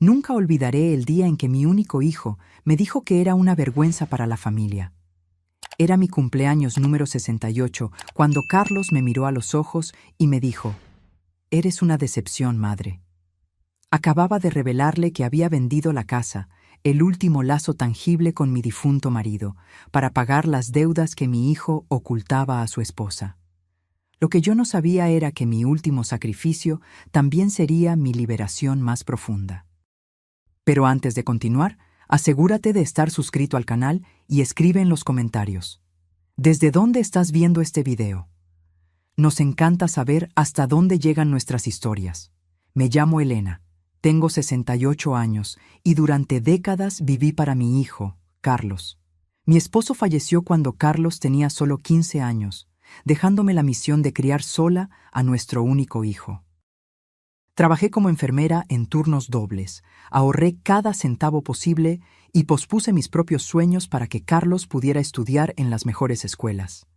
Nunca olvidaré el día en que mi único hijo me dijo que era una vergüenza para la familia. Era mi cumpleaños número 68 cuando Carlos me miró a los ojos y me dijo: «Eres una decepción, madre». Acababa de revelarle que había vendido la casa, el último lazo tangible con mi difunto marido, para pagar las deudas que mi hijo ocultaba a su esposa. Lo que yo no sabía era que mi último sacrificio también sería mi liberación más profunda. Pero antes de continuar, asegúrate de estar suscrito al canal y escribe en los comentarios: ¿desde dónde estás viendo este video? Nos encanta saber hasta dónde llegan nuestras historias. Me llamo Elena, tengo 68 años y durante décadas viví para mi hijo, Carlos. Mi esposo falleció cuando Carlos tenía solo 15 años, dejándome la misión de criar sola a nuestro único hijo. Trabajé como enfermera en turnos dobles, ahorré cada centavo posible y pospuse mis propios sueños para que Carlos pudiera estudiar en las mejores escuelas.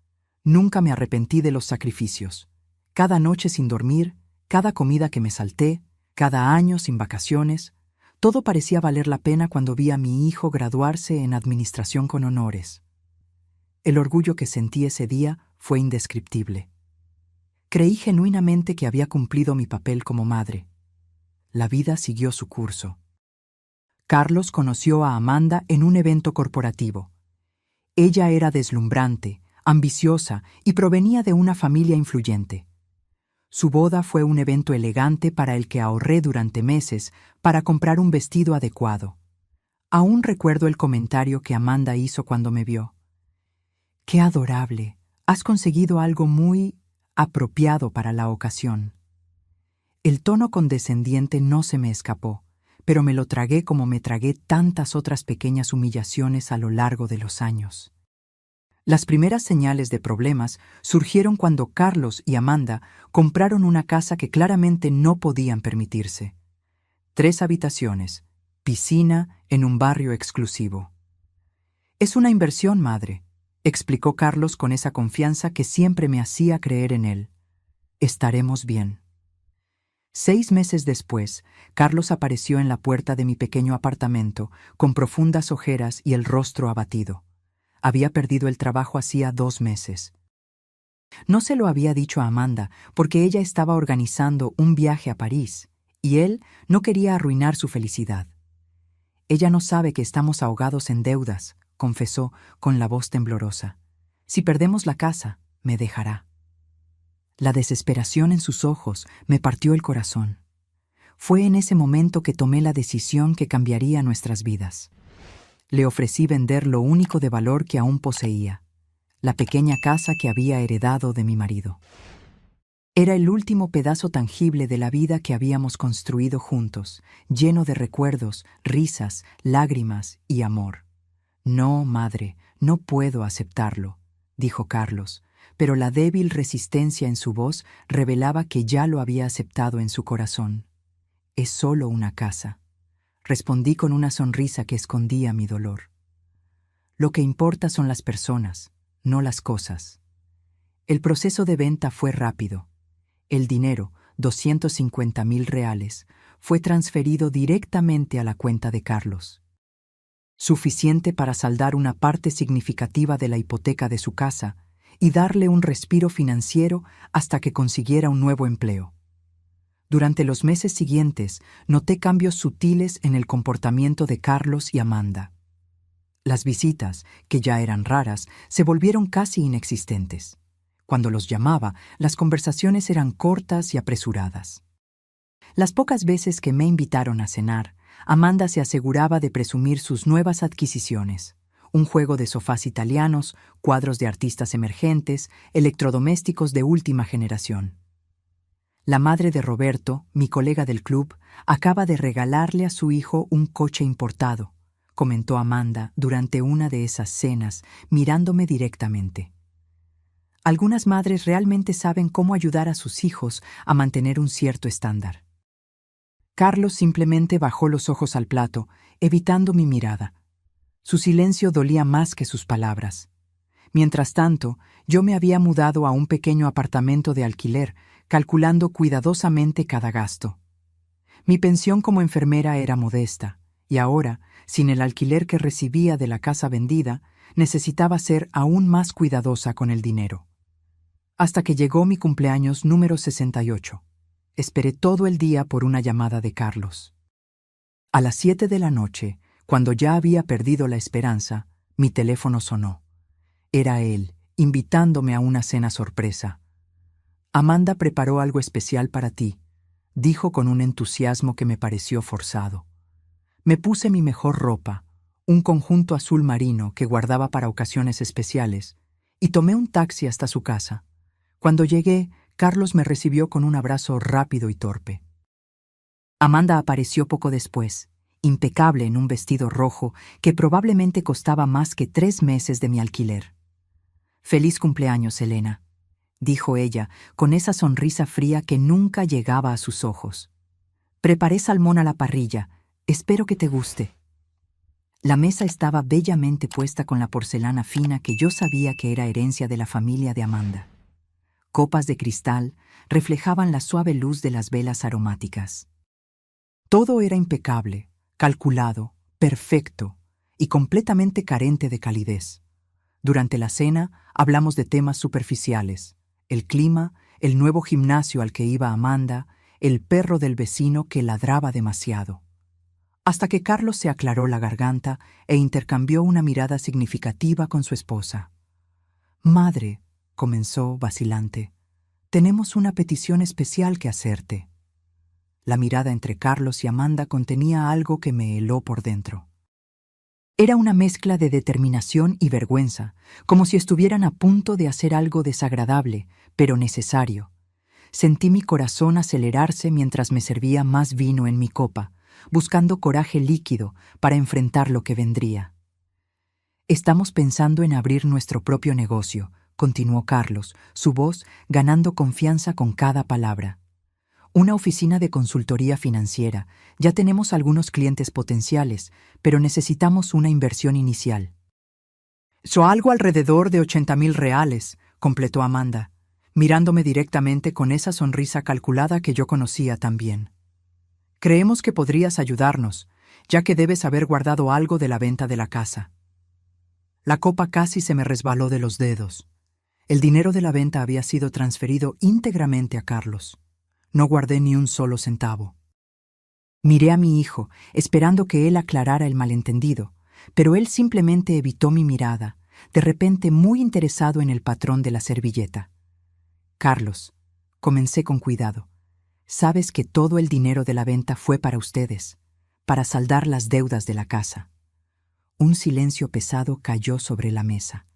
Nunca me arrepentí de los sacrificios. Cada noche sin dormir, cada comida que me salté, cada año sin vacaciones, todo parecía valer la pena cuando vi a mi hijo graduarse en administración con honores. El orgullo que sentí ese día fue indescriptible. Creí genuinamente que había cumplido mi papel como madre. La vida siguió su curso. Carlos conoció a Amanda en un evento corporativo. Ella era deslumbrante, ambiciosa y provenía de una familia influyente. Su boda fue un evento elegante para el que ahorré durante meses para comprar un vestido adecuado. Aún recuerdo el comentario que Amanda hizo cuando me vio: «Qué adorable, has conseguido algo muy apropiado para la ocasión». El tono condescendiente no se me escapó, pero me lo tragué como me tragué tantas otras pequeñas humillaciones a lo largo de los años. Las primeras señales de problemas surgieron cuando Carlos y Amanda compraron una casa que claramente no podían permitirse. 3 habitaciones, piscina en un barrio exclusivo. «Es una inversión, madre», explicó Carlos con esa confianza que siempre me hacía creer en él. «Estaremos bien». 6 meses después, Carlos apareció en la puerta de mi pequeño apartamento, con profundas ojeras y el rostro abatido. Había perdido el trabajo hacía 2 meses. No se lo había dicho a Amanda porque ella estaba organizando un viaje a París y él no quería arruinar su felicidad. «Ella no sabe que estamos ahogados en deudas», confesó con la voz temblorosa. «Si perdemos la casa, me dejará». La desesperación en sus ojos me partió el corazón. Fue en ese momento que tomé la decisión que cambiaría nuestras vidas. Le ofrecí vender lo único de valor que aún poseía, la pequeña casa que había heredado de mi marido. Era el último pedazo tangible de la vida que habíamos construido juntos, lleno de recuerdos, risas, lágrimas y amor. «No, madre, no puedo aceptarlo», dijo Carlos, pero la débil resistencia en su voz revelaba que ya lo había aceptado en su corazón. «Es solo una casa», respondí con una sonrisa que escondía mi dolor. «Lo que importa son las personas, no las cosas». El proceso de venta fue rápido. El dinero, 250,000 reales, fue transferido directamente a la cuenta de Carlos. Suficiente para saldar una parte significativa de la hipoteca de su casa y darle un respiro financiero hasta que consiguiera un nuevo empleo. Durante los meses siguientes, noté cambios sutiles en el comportamiento de Carlos y Amanda. Las visitas, que ya eran raras, se volvieron casi inexistentes. Cuando los llamaba, las conversaciones eran cortas y apresuradas. Las pocas veces que me invitaron a cenar, Amanda se aseguraba de presumir sus nuevas adquisiciones: un juego de sofás italianos, cuadros de artistas emergentes, electrodomésticos de última generación. La madre de Roberto, mi colega del club, acaba de regalarle a su hijo un coche importado, comentó Amanda durante una de esas cenas, mirándome directamente. Algunas madres realmente saben cómo ayudar a sus hijos a mantener un cierto estándar. Carlos simplemente bajó los ojos al plato, evitando mi mirada. Su silencio dolía más que sus palabras. Mientras tanto, yo me había mudado a un pequeño apartamento de alquiler, calculando cuidadosamente cada gasto. Mi pensión como enfermera era modesta, y ahora, sin el alquiler que recibía de la casa vendida, necesitaba ser aún más cuidadosa con el dinero. Hasta que llegó mi cumpleaños número 68. Esperé todo el día por una llamada de Carlos. A las 7 de la noche, cuando ya había perdido la esperanza, mi teléfono sonó. Era él, invitándome a una cena sorpresa. Amanda preparó algo especial para ti, dijo con un entusiasmo que me pareció forzado. Me puse mi mejor ropa, un conjunto azul marino que guardaba para ocasiones especiales, y tomé un taxi hasta su casa. Cuando llegué, Carlos me recibió con un abrazo rápido y torpe. Amanda apareció poco después, impecable en un vestido rojo que probablemente costaba más que 3 meses de mi alquiler. «Feliz cumpleaños, Elena», dijo ella, con esa sonrisa fría que nunca llegaba a sus ojos. «Preparé salmón a la parrilla. Espero que te guste». La mesa estaba bellamente puesta con la porcelana fina que yo sabía que era herencia de la familia de Amanda. Copas de cristal reflejaban la suave luz de las velas aromáticas. Todo era impecable, calculado, perfecto y completamente carente de calidez. Durante la cena hablamos de temas superficiales: el clima, el nuevo gimnasio al que iba Amanda, el perro del vecino que ladraba demasiado. Hasta que Carlos se aclaró la garganta e intercambió una mirada significativa con su esposa. «Madre», comenzó vacilante, «tenemos una petición especial que hacerte». La mirada entre Carlos y Amanda contenía algo que me heló por dentro. Era una mezcla de determinación y vergüenza, como si estuvieran a punto de hacer algo desagradable, pero necesario. Sentí mi corazón acelerarse mientras me servía más vino en mi copa, buscando coraje líquido para enfrentar lo que vendría. «Estamos pensando en abrir nuestro propio negocio», continuó Carlos, su voz ganando confianza con cada palabra. «Una oficina de consultoría financiera. Ya tenemos algunos clientes potenciales, pero necesitamos una inversión inicial». «Algo alrededor de 80,000 reales», completó Amanda, mirándome directamente con esa sonrisa calculada que yo conocía tan bien. «Creemos que podrías ayudarnos, ya que debes haber guardado algo de la venta de la casa». La copa casi se me resbaló de los dedos. El dinero de la venta había sido transferido íntegramente a Carlos. No guardé ni un solo centavo. Miré a mi hijo, esperando que él aclarara el malentendido, pero él simplemente evitó mi mirada, de repente muy interesado en el patrón de la servilleta. «Carlos», comencé con cuidado, «sabes que todo el dinero de la venta fue para ustedes, para saldar las deudas de la casa». Un silencio pesado cayó sobre la mesa.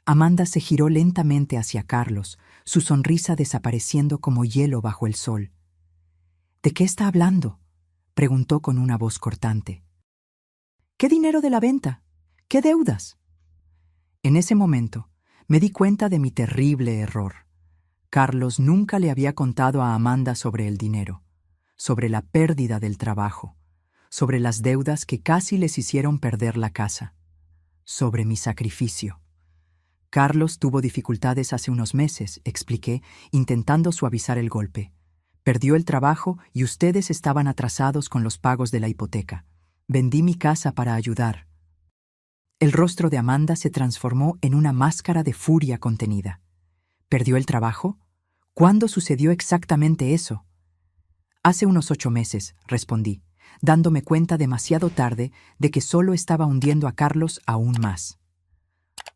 Amanda se giró lentamente hacia Carlos, su sonrisa desapareciendo como hielo bajo el sol. «¿De qué está hablando?», preguntó con una voz cortante. «¿Qué dinero de la venta? ¿Qué deudas?». En ese momento, me di cuenta de mi terrible error. Carlos nunca le había contado a Amanda sobre el dinero, sobre la pérdida del trabajo, sobre las deudas que casi les hicieron perder la casa, sobre mi sacrificio. «Carlos tuvo dificultades hace unos meses», expliqué, intentando suavizar el golpe. «Perdió el trabajo y ustedes estaban atrasados con los pagos de la hipoteca. Vendí mi casa para ayudar». El rostro de Amanda se transformó en una máscara de furia contenida. «¿Perdió el trabajo? ¿Cuándo sucedió exactamente eso?». «Hace unos 8 meses», respondí, dándome cuenta demasiado tarde de que solo estaba hundiendo a Carlos aún más.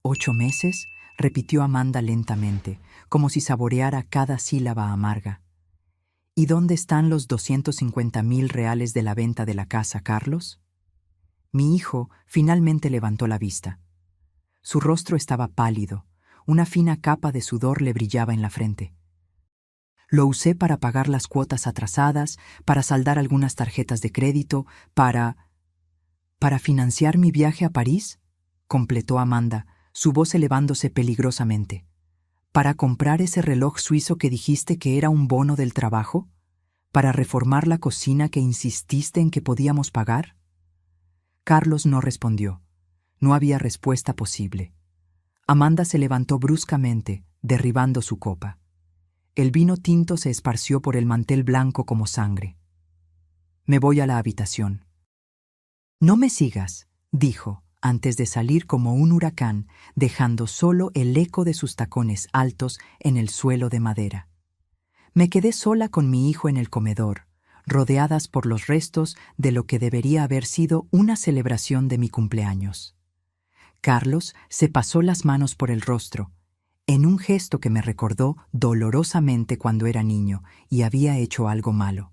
«¿8 meses?», repitió Amanda lentamente, como si saboreara cada sílaba amarga. «¿Y dónde están los 250,000 reales de la venta de la casa, Carlos?». Mi hijo finalmente levantó la vista. Su rostro estaba pálido, una fina capa de sudor le brillaba en la frente. «Lo usé para pagar las cuotas atrasadas, para saldar algunas tarjetas de crédito, para financiar mi viaje a París», completó Amanda, su voz elevándose peligrosamente. «¿Para comprar ese reloj suizo que dijiste que era un bono del trabajo? ¿Para reformar la cocina que insististe en que podíamos pagar?». Carlos no respondió. No había respuesta posible. Amanda se levantó bruscamente, derribando su copa. El vino tinto se esparció por el mantel blanco como sangre. Me voy a la habitación. No me sigas, dijo, antes de salir como un huracán, dejando solo el eco de sus tacones altos en el suelo de madera. Me quedé sola con mi hijo en el comedor, rodeadas por los restos de lo que debería haber sido una celebración de mi cumpleaños. Carlos se pasó las manos por el rostro, en un gesto que me recordó dolorosamente cuando era niño y había hecho algo malo.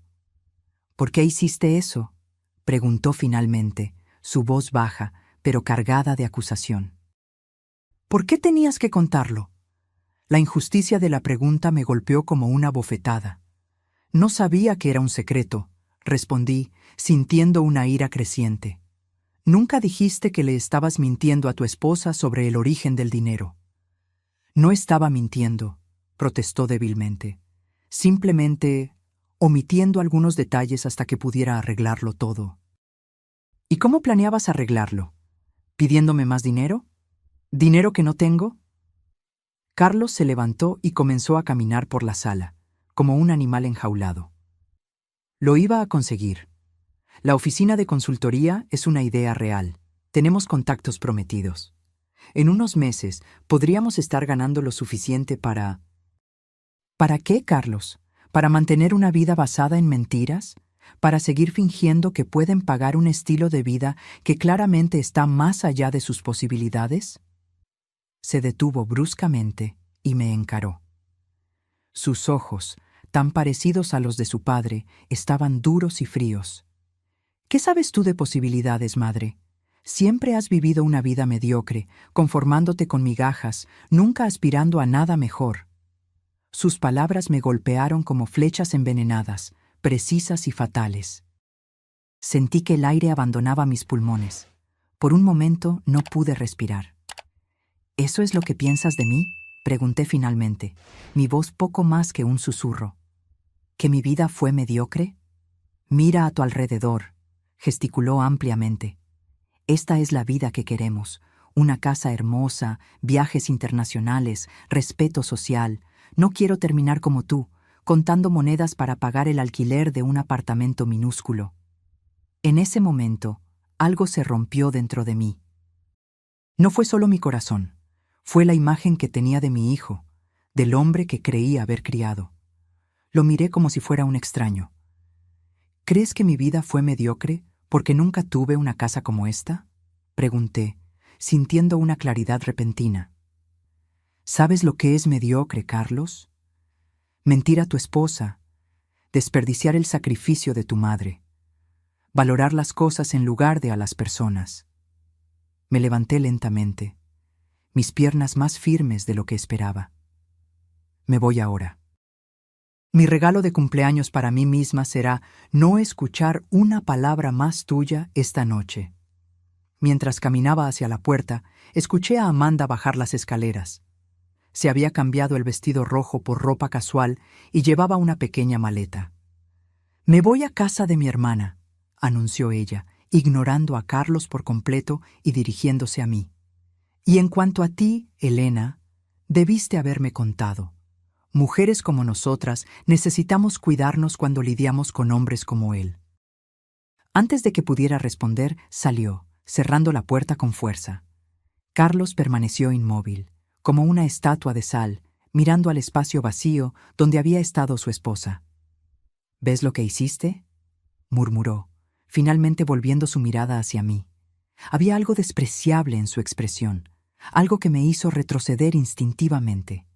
¿Por qué hiciste eso?, preguntó finalmente, su voz baja, pero cargada de acusación. ¿Por qué tenías que contarlo? La injusticia de la pregunta me golpeó como una bofetada. No sabía que era un secreto, respondí, sintiendo una ira creciente. Nunca dijiste que le estabas mintiendo a tu esposa sobre el origen del dinero. No estaba mintiendo, protestó débilmente. Simplemente omitiendo algunos detalles hasta que pudiera arreglarlo todo. ¿Y cómo planeabas arreglarlo? ¿Pidiéndome más dinero? ¿Dinero que no tengo? Carlos se levantó y comenzó a caminar por la sala, como un animal enjaulado. Lo iba a conseguir. La oficina de consultoría es una idea real. Tenemos contactos prometidos. En unos meses podríamos estar ganando lo suficiente para... ¿Para qué, Carlos? ¿Para mantener una vida basada en mentiras? ¿Para seguir fingiendo que pueden pagar un estilo de vida que claramente está más allá de sus posibilidades? Se detuvo bruscamente y me encaró. Sus ojos, tan parecidos a los de su padre, estaban duros y fríos. ¿Qué sabes tú de posibilidades, madre? Siempre has vivido una vida mediocre, conformándote con migajas, nunca aspirando a nada mejor. Sus palabras me golpearon como flechas envenenadas, precisas y fatales. Sentí que el aire abandonaba mis pulmones. Por un momento no pude respirar. ¿Eso es lo que piensas de mí?, pregunté finalmente, mi voz poco más que un susurro. ¿Que mi vida fue mediocre? Mira a tu alrededor, gesticuló ampliamente. Esta es la vida que queremos, una casa hermosa, viajes internacionales, respeto social. No quiero terminar como tú, contando monedas para pagar el alquiler de un apartamento minúsculo. En ese momento, algo se rompió dentro de mí. No fue solo mi corazón, fue la imagen que tenía de mi hijo, del hombre que creía haber criado. Lo miré como si fuera un extraño. ¿Crees que mi vida fue mediocre porque nunca tuve una casa como esta?, pregunté, sintiendo una claridad repentina. ¿Sabes lo que es mediocre, Carlos? Mentir a tu esposa, desperdiciar el sacrificio de tu madre, valorar las cosas en lugar de a las personas. Me levanté lentamente, mis piernas más firmes de lo que esperaba. Me voy ahora. Mi regalo de cumpleaños para mí misma será no escuchar una palabra más tuya esta noche. Mientras caminaba hacia la puerta, escuché a Amanda bajar las escaleras. Se había cambiado el vestido rojo por ropa casual y llevaba una pequeña maleta. «Me voy a casa de mi hermana», anunció ella, ignorando a Carlos por completo y dirigiéndose a mí. «Y en cuanto a ti, Elena, debiste haberme contado. Mujeres como nosotras necesitamos cuidarnos cuando lidiamos con hombres como él». Antes de que pudiera responder, salió, cerrando la puerta con fuerza. Carlos permaneció inmóvil, como una estatua de sal, mirando al espacio vacío donde había estado su esposa. «¿Ves lo que hiciste?», murmuró, finalmente volviendo su mirada hacia mí. Había algo despreciable en su expresión, algo que me hizo retroceder instintivamente.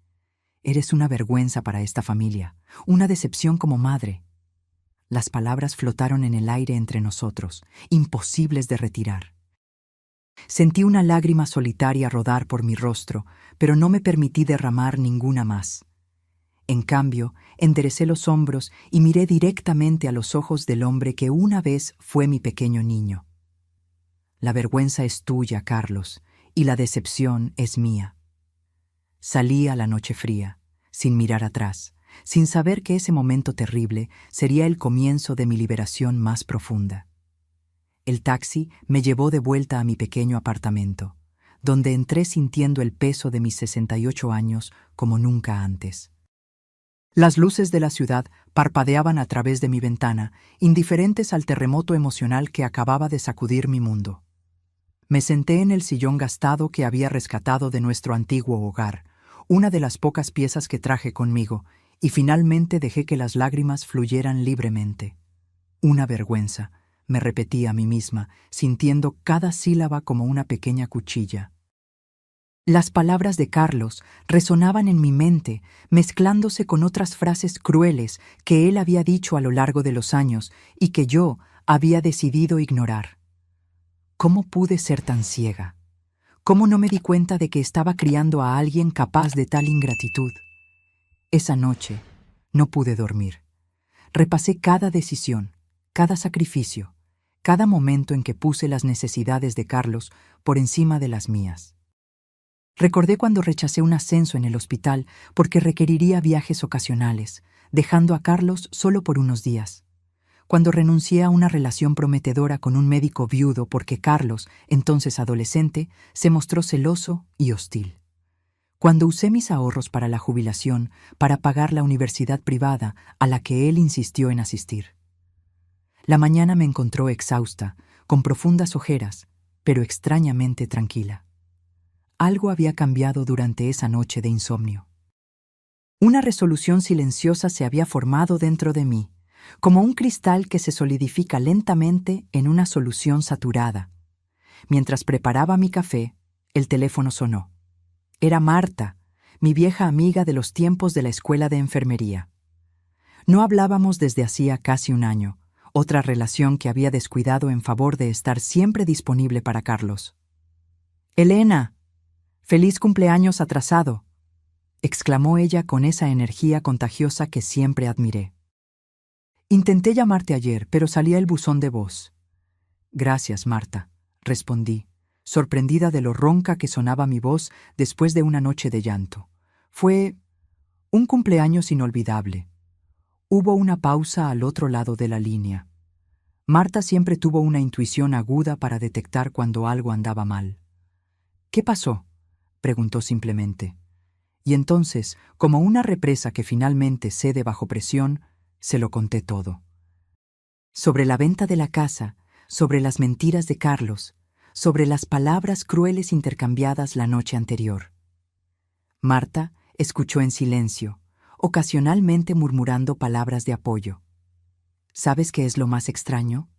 «Eres una vergüenza para esta familia, una decepción como madre». Las palabras flotaron en el aire entre nosotros, imposibles de retirar. Sentí una lágrima solitaria rodar por mi rostro, pero no me permití derramar ninguna más. En cambio, enderecé los hombros y miré directamente a los ojos del hombre que una vez fue mi pequeño niño. «La vergüenza es tuya, Carlos, y la decepción es mía». Salí a la noche fría, sin mirar atrás, sin saber que ese momento terrible sería el comienzo de mi liberación más profunda. El taxi me llevó de vuelta a mi pequeño apartamento, donde entré sintiendo el peso de mis 68 años como nunca antes. Las luces de la ciudad parpadeaban a través de mi ventana, indiferentes al terremoto emocional que acababa de sacudir mi mundo. Me senté en el sillón gastado que había rescatado de nuestro antiguo hogar, una de las pocas piezas que traje conmigo, y finalmente dejé que las lágrimas fluyeran libremente. Una vergüenza, me repetí a mí misma, sintiendo cada sílaba como una pequeña cuchilla. Las palabras de Carlos resonaban en mi mente, mezclándose con otras frases crueles que él había dicho a lo largo de los años y que yo había decidido ignorar. ¿Cómo pude ser tan ciega? ¿Cómo no me di cuenta de que estaba criando a alguien capaz de tal ingratitud? Esa noche no pude dormir. Repasé cada decisión, cada sacrificio, cada momento en que puse las necesidades de Carlos por encima de las mías. Recordé cuando rechacé un ascenso en el hospital porque requeriría viajes ocasionales, dejando a Carlos solo por unos días. Cuando renuncié a una relación prometedora con un médico viudo porque Carlos, entonces adolescente, se mostró celoso y hostil. Cuando usé mis ahorros para la jubilación para pagar la universidad privada a la que él insistió en asistir. La mañana me encontró exhausta, con profundas ojeras, pero extrañamente tranquila. Algo había cambiado durante esa noche de insomnio. Una resolución silenciosa se había formado dentro de mí, como un cristal que se solidifica lentamente en una solución saturada. Mientras preparaba mi café, el teléfono sonó. Era Marta, mi vieja amiga de los tiempos de la escuela de enfermería. No hablábamos desde hacía casi un año, otra relación que había descuidado en favor de estar siempre disponible para Carlos. «Elena, feliz cumpleaños atrasado», exclamó ella con esa energía contagiosa que siempre admiré. «Intenté llamarte ayer, pero salía el buzón de voz». «Gracias, Marta», respondí, sorprendida de lo ronca que sonaba mi voz después de una noche de llanto. Fue un cumpleaños inolvidable. Hubo una pausa al otro lado de la línea. Marta siempre tuvo una intuición aguda para detectar cuando algo andaba mal. «¿Qué pasó?», preguntó simplemente. Y entonces, como una represa que finalmente cede bajo presión, se lo conté todo. Sobre la venta de la casa, sobre las mentiras de Carlos, sobre las palabras crueles intercambiadas la noche anterior. Marta escuchó en silencio, ocasionalmente murmurando palabras de apoyo. «¿Sabes qué es lo más extraño?»,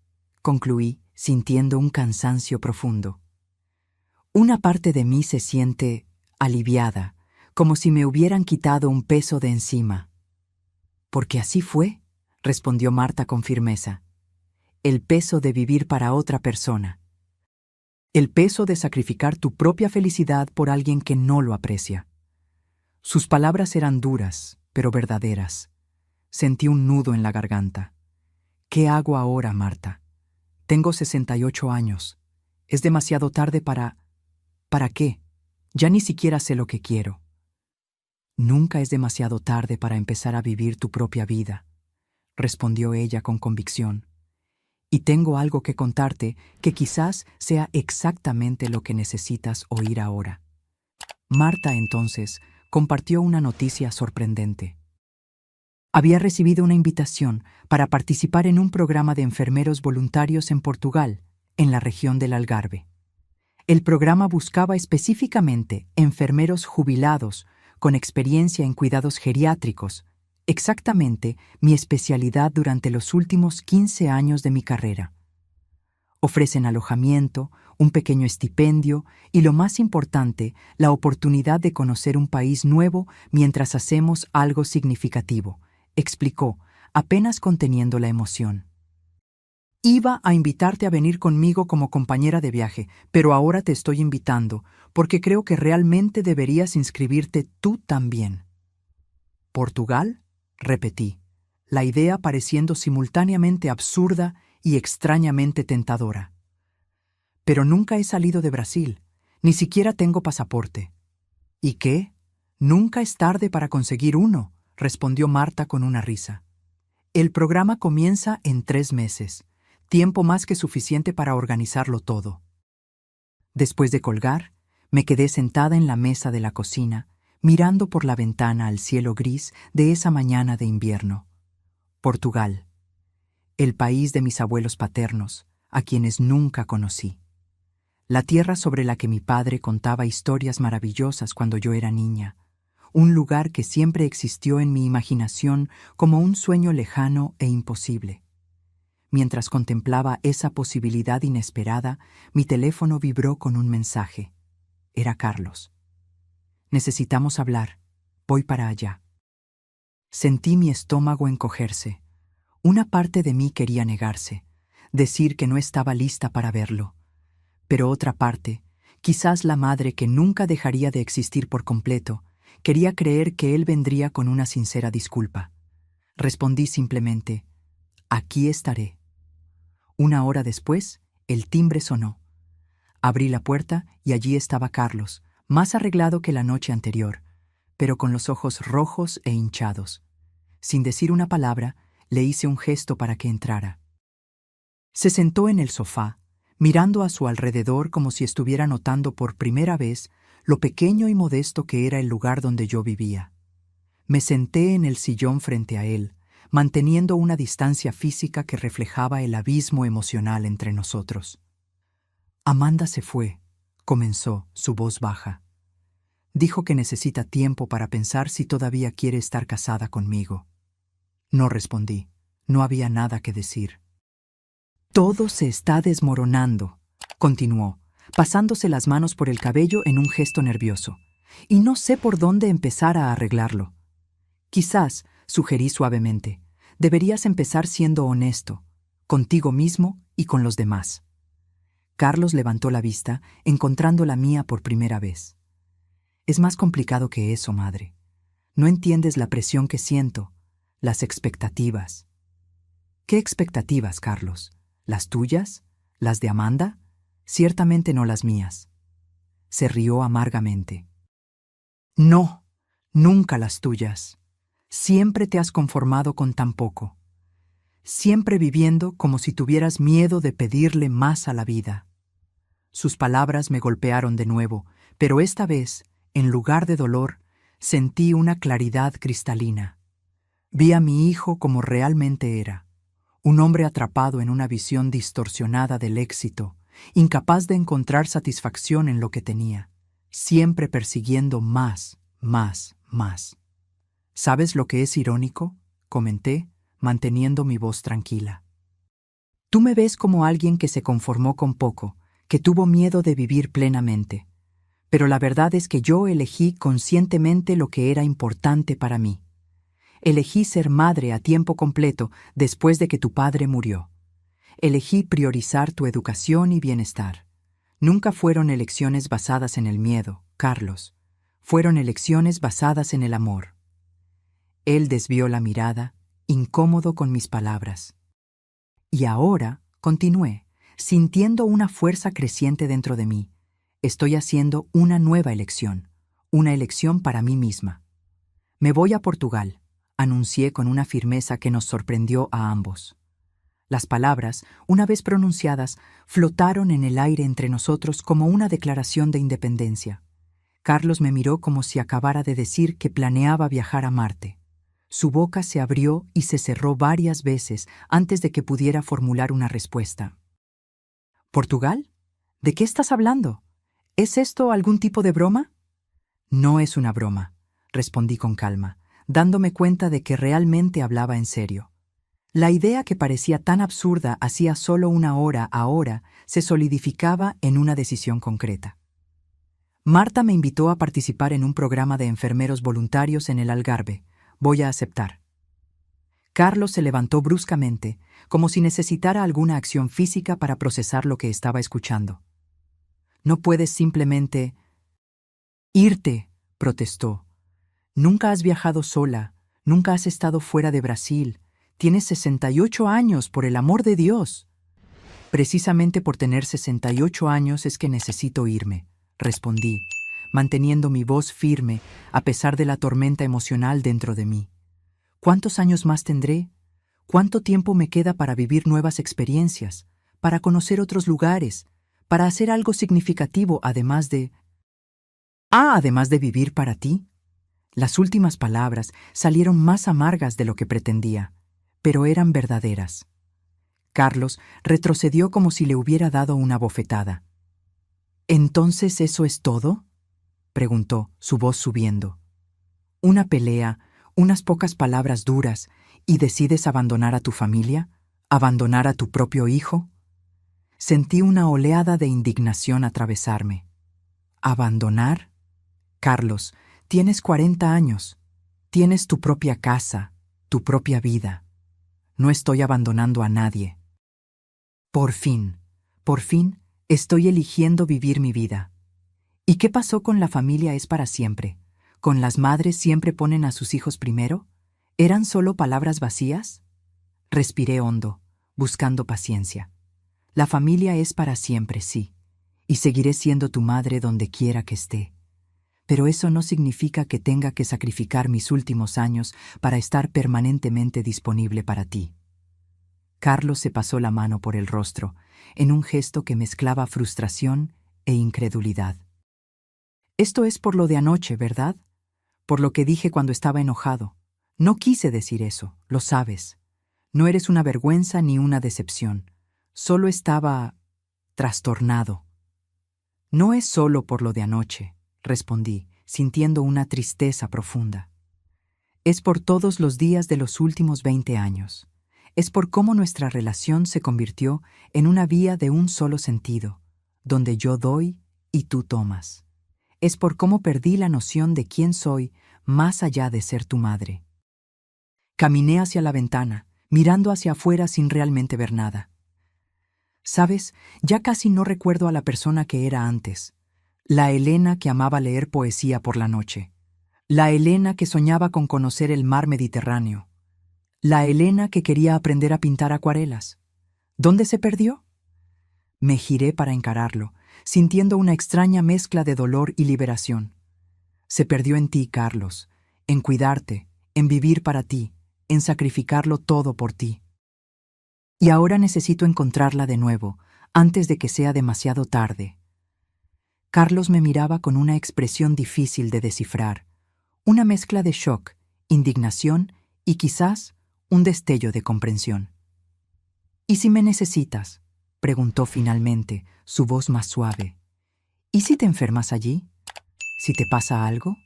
concluí, sintiendo un cansancio profundo. Una parte de mí se siente aliviada, como si me hubieran quitado un peso de encima. «Porque así fue», respondió Marta con firmeza. «El peso de vivir para otra persona. El peso de sacrificar tu propia felicidad por alguien que no lo aprecia». Sus palabras eran duras, pero verdaderas. Sentí un nudo en la garganta. «¿Qué hago ahora, Marta? Tengo 68 años. Es demasiado tarde para... ¿Para qué? Ya ni siquiera sé lo que quiero». «Nunca es demasiado tarde para empezar a vivir tu propia vida», respondió ella con convicción. «Y tengo algo que contarte que quizás sea exactamente lo que necesitas oír ahora». Marta, entonces, compartió una noticia sorprendente. Había recibido una invitación para participar en un programa de enfermeros voluntarios en Portugal, en la región del Algarve. El programa buscaba específicamente enfermeros jubilados con experiencia en cuidados geriátricos, exactamente mi especialidad durante los últimos 15 años de mi carrera. Ofrecen alojamiento, un pequeño estipendio y, lo más importante, la oportunidad de conocer un país nuevo mientras hacemos algo significativo, explicó, apenas conteniendo la emoción. «Iba a invitarte a venir conmigo como compañera de viaje, pero ahora te estoy invitando porque creo que realmente deberías inscribirte tú también». «¿Portugal?», repetí, la idea pareciendo simultáneamente absurda y extrañamente tentadora. «Pero nunca he salido de Brasil, ni siquiera tengo pasaporte». «¿Y qué? Nunca es tarde para conseguir uno», respondió Marta con una risa. «El programa comienza en 3 meses, tiempo más que suficiente para organizarlo todo». Después de colgar, me quedé sentada en la mesa de la cocina, mirando por la ventana al cielo gris de esa mañana de invierno. Portugal, el país de mis abuelos paternos, a quienes nunca conocí. La tierra sobre la que mi padre contaba historias maravillosas cuando yo era niña. Un lugar que siempre existió en mi imaginación como un sueño lejano e imposible. Mientras contemplaba esa posibilidad inesperada, mi teléfono vibró con un mensaje. Era Carlos. Necesitamos hablar. Voy para allá. Sentí mi estómago encogerse. Una parte de mí quería negarse, decir que no estaba lista para verlo. Pero otra parte, quizás la madre que nunca dejaría de existir por completo, quería creer que él vendría con una sincera disculpa. Respondí simplemente, aquí estaré. Una hora después, el timbre sonó. Abrí la puerta y allí estaba Carlos, más arreglado que la noche anterior, pero con los ojos rojos e hinchados. Sin decir una palabra, le hice un gesto para que entrara. Se sentó en el sofá, mirando a su alrededor como si estuviera notando por primera vez lo pequeño y modesto que era el lugar donde yo vivía. Me senté en el sillón frente a él, manteniendo una distancia física que reflejaba el abismo emocional entre nosotros. Amanda se fue, comenzó, su voz baja. Dijo que necesita tiempo para pensar si todavía quiere estar casada conmigo. No respondí, no había nada que decir. Todo se está desmoronando, continuó, pasándose las manos por el cabello en un gesto nervioso, y no sé por dónde empezar a arreglarlo. Quizás, sugerí suavemente, deberías empezar siendo honesto, contigo mismo y con los demás. Carlos levantó la vista, encontrando la mía por primera vez. Es más complicado que eso, madre. No entiendes la presión que siento, las expectativas. ¿Qué expectativas, Carlos? ¿Las tuyas? ¿Las de Amanda? Ciertamente no las mías. Se rió amargamente. No, nunca las tuyas. Siempre te has conformado con tan poco. Siempre viviendo como si tuvieras miedo de pedirle más a la vida. Sus palabras me golpearon de nuevo, pero esta vez, en lugar de dolor, sentí una claridad cristalina. Vi a mi hijo como realmente era, un hombre atrapado en una visión distorsionada del éxito, incapaz de encontrar satisfacción en lo que tenía, siempre persiguiendo más, más, más. ¿Sabes lo que es irónico?, comenté, manteniendo mi voz tranquila. Tú me ves como alguien que se conformó con poco, que tuvo miedo de vivir plenamente. Pero la verdad es que yo elegí conscientemente lo que era importante para mí. Elegí ser madre a tiempo completo después de que tu padre murió. Elegí priorizar tu educación y bienestar. Nunca fueron elecciones basadas en el miedo, Carlos. Fueron elecciones basadas en el amor. Él desvió la mirada, incómodo con mis palabras. Y ahora, continué, sintiendo una fuerza creciente dentro de mí. Estoy haciendo una nueva elección, una elección para mí misma. Me voy a Portugal, anuncié con una firmeza que nos sorprendió a ambos. Las palabras, una vez pronunciadas, flotaron en el aire entre nosotros como una declaración de independencia. Carlos me miró como si acabara de decir que planeaba viajar a Marte. Su boca se abrió y se cerró varias veces antes de que pudiera formular una respuesta. ¿Portugal? ¿De qué estás hablando? ¿Es esto algún tipo de broma? No es una broma, respondí con calma, dándome cuenta de que realmente hablaba en serio. La idea que parecía tan absurda hacía solo una hora ahora se solidificaba en una decisión concreta. Marta me invitó a participar en un programa de enfermeros voluntarios en el Algarve. Voy a aceptar. Carlos se levantó bruscamente, como si necesitara alguna acción física para procesar lo que estaba escuchando. No puedes simplemente... irte, protestó. Nunca has viajado sola, nunca has estado fuera de Brasil. Tienes 68 años, por el amor de Dios. Precisamente por tener 68 años es que necesito irme, respondí, manteniendo mi voz firme a pesar de la tormenta emocional dentro de mí. ¿Cuántos años más tendré? ¿Cuánto tiempo me queda para vivir nuevas experiencias, para conocer otros lugares, para hacer algo significativo además de... además de vivir para ti? Las últimas palabras salieron más amargas de lo que pretendía, pero eran verdaderas. Carlos retrocedió como si le hubiera dado una bofetada. ¿Entonces eso es todo?, preguntó, su voz subiendo. ¿Una pelea, unas pocas palabras duras, y decides abandonar a tu familia? ¿Abandonar a tu propio hijo? Sentí una oleada de indignación atravesarme. ¿Abandonar? Carlos, tienes 40 años. Tienes tu propia casa, tu propia vida. No estoy abandonando a nadie. Por fin, estoy eligiendo vivir mi vida. ¿Y qué pasó con la familia es para siempre? ¿Con las madres siempre ponen a sus hijos primero? ¿Eran solo palabras vacías? Respiré hondo, buscando paciencia. La familia es para siempre, sí, y seguiré siendo tu madre donde quiera que esté. Pero eso no significa que tenga que sacrificar mis últimos años para estar permanentemente disponible para ti. Carlos se pasó la mano por el rostro, en un gesto que mezclaba frustración e incredulidad. Esto es por lo de anoche, ¿verdad? Por lo que dije cuando estaba enojado. No quise decir eso, lo sabes. No eres una vergüenza ni una decepción. Solo estaba trastornado. No es solo por lo de anoche, respondí, sintiendo una tristeza profunda. Es por todos los días de los últimos 20 años. Es por cómo nuestra relación se convirtió en una vía de un solo sentido, donde yo doy y tú tomas. Es por cómo perdí la noción de quién soy más allá de ser tu madre. Caminé hacia la ventana, mirando hacia afuera sin realmente ver nada. ¿Sabes? Ya casi no recuerdo a la persona que era antes. La Elena que amaba leer poesía por la noche. La Elena que soñaba con conocer el mar Mediterráneo. La Elena que quería aprender a pintar acuarelas. ¿Dónde se perdió? Me giré para encararlo, sintiendo una extraña mezcla de dolor y liberación. Se perdió en ti, Carlos, en cuidarte, en vivir para ti, en sacrificarlo todo por ti. Y ahora necesito encontrarla de nuevo, antes de que sea demasiado tarde. Carlos me miraba con una expresión difícil de descifrar, una mezcla de shock, indignación y quizás un destello de comprensión. ¿Y si me necesitas?, preguntó finalmente, su voz más suave. ¿Y si te enfermas allí? ¿Si te pasa algo?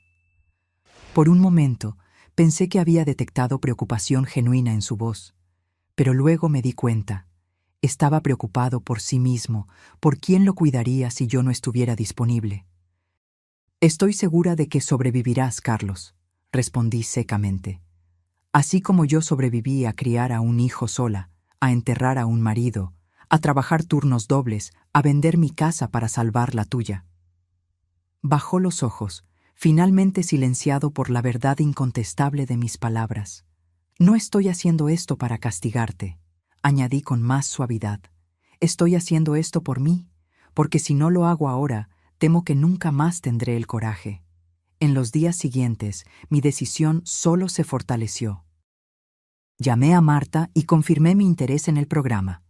Por un momento, pensé que había detectado preocupación genuina en su voz, pero luego me di cuenta. Estaba preocupado por sí mismo, por quién lo cuidaría si yo no estuviera disponible. Estoy segura de que sobrevivirás, Carlos, respondí secamente. Así como yo sobreviví a criar a un hijo sola, a enterrar a un marido, a trabajar turnos dobles, a vender mi casa para salvar la tuya. Bajó los ojos, finalmente silenciado por la verdad incontestable de mis palabras. No estoy haciendo esto para castigarte, añadí con más suavidad. Estoy haciendo esto por mí, porque si no lo hago ahora, temo que nunca más tendré el coraje. En los días siguientes, mi decisión solo se fortaleció. Llamé a Marta y confirmé mi interés en el programa.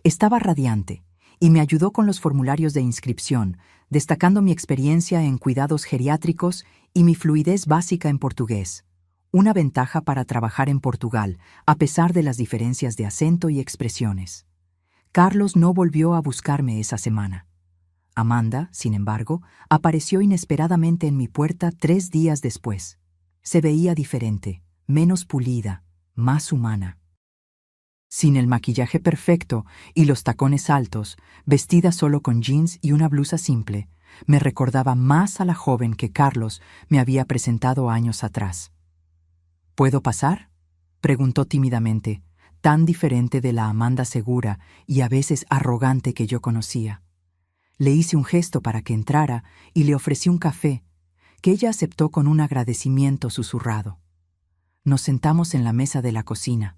Estaba radiante y me ayudó con los formularios de inscripción, destacando mi experiencia en cuidados geriátricos y mi fluidez básica en portugués. Una ventaja para trabajar en Portugal, a pesar de las diferencias de acento y expresiones. Carlos no volvió a buscarme esa semana. Amanda, sin embargo, apareció inesperadamente en mi puerta 3 días después. Se veía diferente, menos pulida, más humana. Sin el maquillaje perfecto y los tacones altos, vestida solo con jeans y una blusa simple, me recordaba más a la joven que Carlos me había presentado años atrás. ¿Puedo pasar?, preguntó tímidamente, tan diferente de la Amanda segura y a veces arrogante que yo conocía. Le hice un gesto para que entrara y le ofrecí un café, que ella aceptó con un agradecimiento susurrado. Nos sentamos en la mesa de la cocina,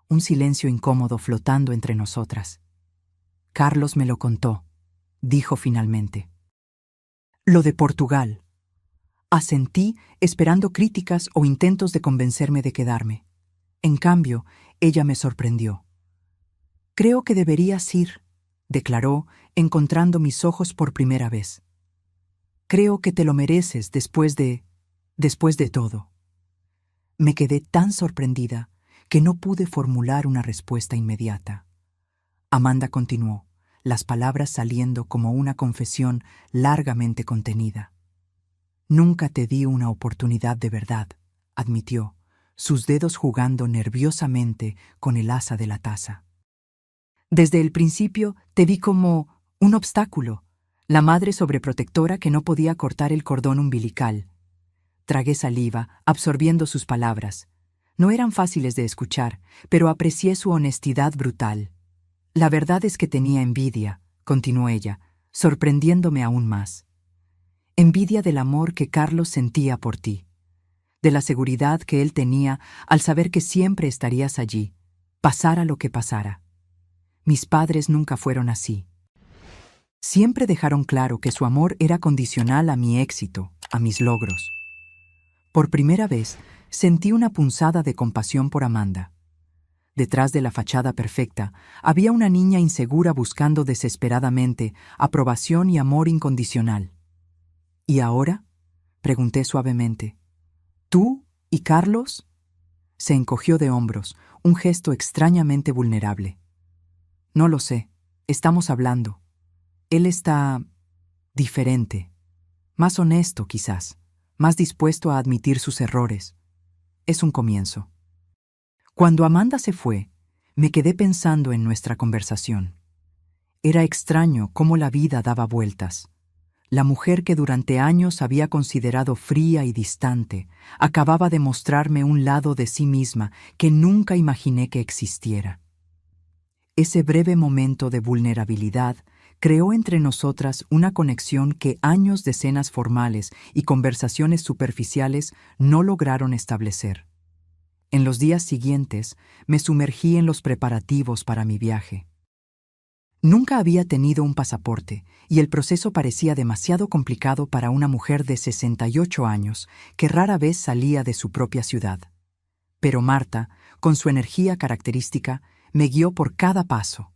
un silencio incómodo flotando entre nosotras. Carlos me lo contó, dijo finalmente. Lo de Portugal. Asentí, esperando críticas o intentos de convencerme de quedarme. En cambio, ella me sorprendió. Creo que deberías ir, declaró, encontrando mis ojos por primera vez. Creo que te lo mereces después de Después de todo, me quedé tan sorprendida que no pude formular una respuesta inmediata. Amanda continuó, las palabras saliendo como una confesión largamente contenida. Nunca te di una oportunidad de verdad, admitió, sus dedos jugando nerviosamente con el asa de la taza. Desde el principio te vi como un obstáculo, la madre sobreprotectora que no podía cortar el cordón umbilical. Tragué saliva, absorbiendo sus palabras. No eran fáciles de escuchar, pero aprecié su honestidad brutal. La verdad es que tenía envidia, continuó ella, sorprendiéndome aún más. Envidia del amor que Carlos sentía por ti, de la seguridad que él tenía al saber que siempre estarías allí, pasara lo que pasara. Mis padres nunca fueron así. Siempre dejaron claro que su amor era condicional a mi éxito, a mis logros. Por primera vez, sentí una punzada de compasión por Amanda. Detrás de la fachada perfecta, había una niña insegura buscando desesperadamente aprobación y amor incondicional. ¿Y ahora?, pregunté suavemente. ¿Tú y Carlos? Se encogió de hombros, un gesto extrañamente vulnerable. No lo sé, estamos hablando. Él está diferente, más honesto quizás, más dispuesto a admitir sus errores. Es un comienzo. Cuando Amanda se fue, me quedé pensando en nuestra conversación. Era extraño cómo la vida daba vueltas. La mujer que durante años había considerado fría y distante, acababa de mostrarme un lado de sí misma que nunca imaginé que existiera. Ese breve momento de vulnerabilidad creó entre nosotras una conexión que años de cenas formales y conversaciones superficiales no lograron establecer. En los días siguientes, me sumergí en los preparativos para mi viaje. Nunca había tenido un pasaporte, y el proceso parecía demasiado complicado para una mujer de 68 años que rara vez salía de su propia ciudad. Pero Marta, con su energía característica, me guió por cada paso.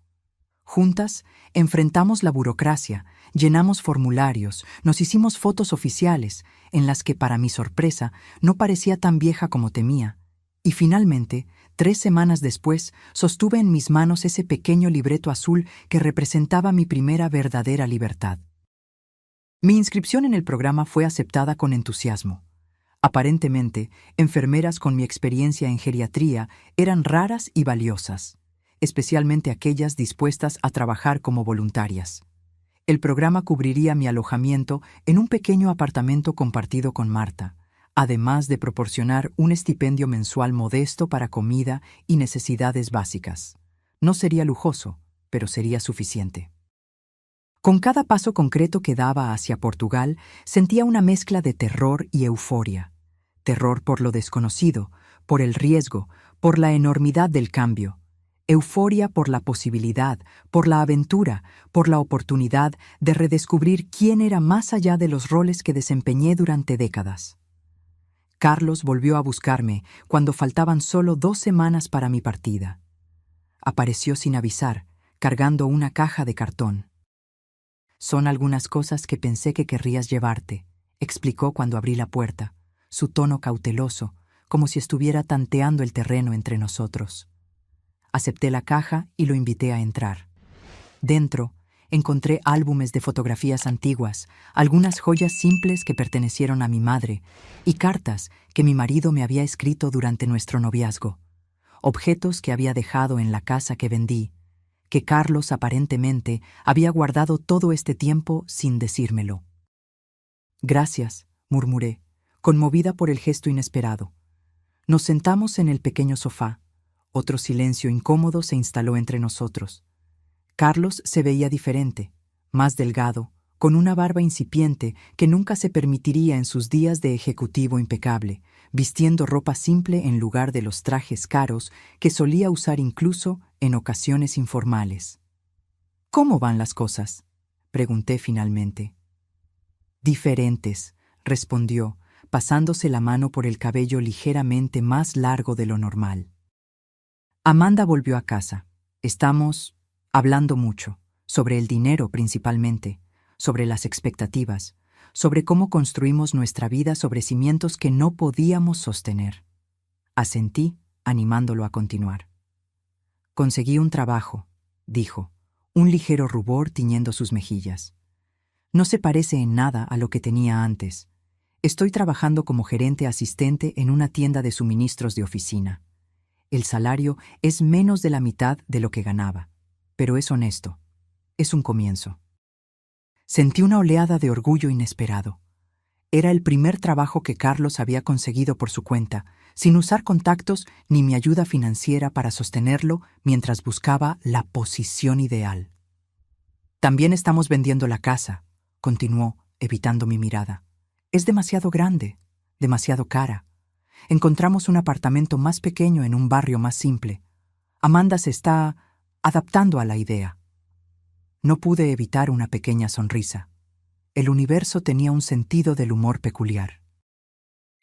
Juntas, enfrentamos la burocracia, llenamos formularios, nos hicimos fotos oficiales, en las que, para mi sorpresa, no parecía tan vieja como temía, y finalmente, 3 semanas después, sostuve en mis manos ese pequeño libreto azul que representaba mi primera verdadera libertad. Mi inscripción en el programa fue aceptada con entusiasmo. Aparentemente, enfermeras con mi experiencia en geriatría eran raras y valiosas, especialmente aquellas dispuestas a trabajar como voluntarias. El programa cubriría mi alojamiento en un pequeño apartamento compartido con Marta, además de proporcionar un estipendio mensual modesto para comida y necesidades básicas. No sería lujoso, pero sería suficiente. Con cada paso concreto que daba hacia Portugal, sentía una mezcla de terror y euforia. Terror por lo desconocido, por el riesgo, por la enormidad del cambio. Euforia por la posibilidad, por la aventura, por la oportunidad de redescubrir quién era más allá de los roles que desempeñé durante décadas. Carlos volvió a buscarme cuando faltaban solo 2 semanas para mi partida. Apareció sin avisar, cargando una caja de cartón. «Son algunas cosas que pensé que querrías llevarte», explicó cuando abrí la puerta, su tono cauteloso, como si estuviera tanteando el terreno entre nosotros. Acepté la caja y lo invité a entrar. Dentro, encontré álbumes de fotografías antiguas, algunas joyas simples que pertenecieron a mi madre y cartas que mi marido me había escrito durante nuestro noviazgo, objetos que había dejado en la casa que vendí, que Carlos aparentemente había guardado todo este tiempo sin decírmelo. «Gracias», murmuré, conmovida por el gesto inesperado. Nos sentamos en el pequeño sofá. Otro silencio incómodo se instaló entre nosotros. Carlos se veía diferente, más delgado, con una barba incipiente que nunca se permitiría en sus días de ejecutivo impecable, vistiendo ropa simple en lugar de los trajes caros que solía usar incluso en ocasiones informales. «¿Cómo van las cosas?», pregunté finalmente. «Diferentes», respondió, pasándose la mano por el cabello ligeramente más largo de lo normal. Amanda volvió a casa. Estamos hablando mucho, sobre el dinero principalmente, sobre las expectativas, sobre cómo construimos nuestra vida sobre cimientos que no podíamos sostener. Asentí, animándolo a continuar. Conseguí un trabajo, dijo, un ligero rubor tiñendo sus mejillas. No se parece en nada a lo que tenía antes. Estoy trabajando como gerente asistente en una tienda de suministros de oficina. El salario es menos de la mitad de lo que ganaba, pero es honesto. Es un comienzo. Sentí una oleada de orgullo inesperado. Era el primer trabajo que Carlos había conseguido por su cuenta, sin usar contactos ni mi ayuda financiera para sostenerlo mientras buscaba la posición ideal. También estamos vendiendo la casa, continuó, evitando mi mirada. Es demasiado grande, demasiado cara. Encontramos un apartamento más pequeño en un barrio más simple. Amanda se está adaptando a la idea. No pude evitar una pequeña sonrisa. El universo tenía un sentido del humor peculiar.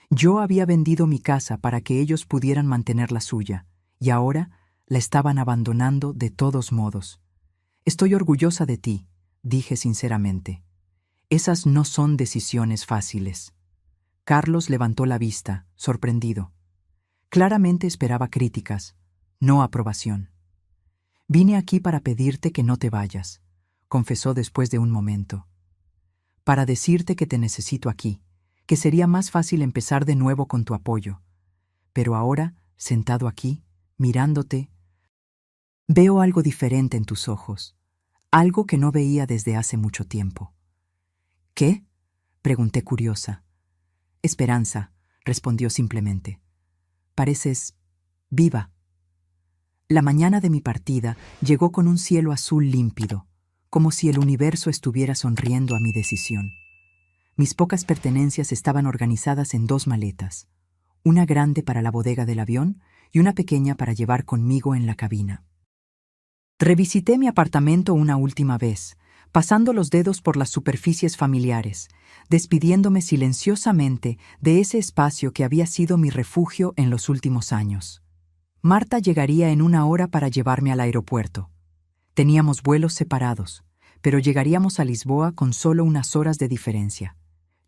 Yo había vendido mi casa para que ellos pudieran mantener la suya, y ahora la estaban abandonando de todos modos. Estoy orgullosa de ti, dije sinceramente. Esas no son decisiones fáciles. Carlos levantó la vista, sorprendido. Claramente esperaba críticas, no aprobación. Vine aquí para pedirte que no te vayas, confesó después de un momento. Para decirte que te necesito aquí, que sería más fácil empezar de nuevo con tu apoyo. Pero ahora, sentado aquí, mirándote, veo algo diferente en tus ojos, algo que no veía desde hace mucho tiempo. ¿Qué? Pregunté curiosa. Esperanza, respondió simplemente. Pareces viva. La mañana de mi partida llegó con un cielo azul límpido, como si el universo estuviera sonriendo a mi decisión. Mis pocas pertenencias estaban organizadas en 2 maletas, una grande para la bodega del avión y una pequeña para llevar conmigo en la cabina. Revisité mi apartamento una última vez, pasando los dedos por las superficies familiares, despidiéndome silenciosamente de ese espacio que había sido mi refugio en los últimos años. Marta llegaría en 1 hora para llevarme al aeropuerto. Teníamos vuelos separados, pero llegaríamos a Lisboa con solo unas horas de diferencia.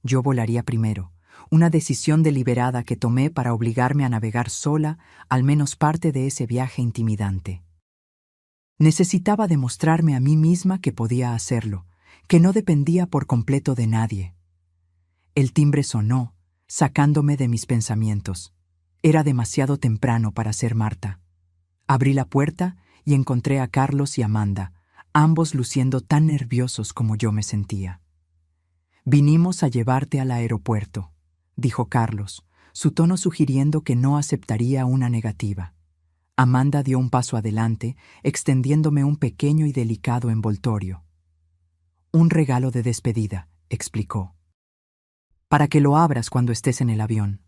Yo volaría primero, una decisión deliberada que tomé para obligarme a navegar sola al menos parte de ese viaje intimidante. Necesitaba demostrarme a mí misma que podía hacerlo, que no dependía por completo de nadie. El timbre sonó, sacándome de mis pensamientos. Era demasiado temprano para ser Marta. Abrí la puerta y encontré a Carlos y Amanda, ambos luciendo tan nerviosos como yo me sentía. «Vinimos a llevarte al aeropuerto», dijo Carlos, su tono sugiriendo que no aceptaría una negativa. Amanda dio un paso adelante, extendiéndome un pequeño y delicado envoltorio. «Un regalo de despedida», explicó. «Para que lo abras cuando estés en el avión».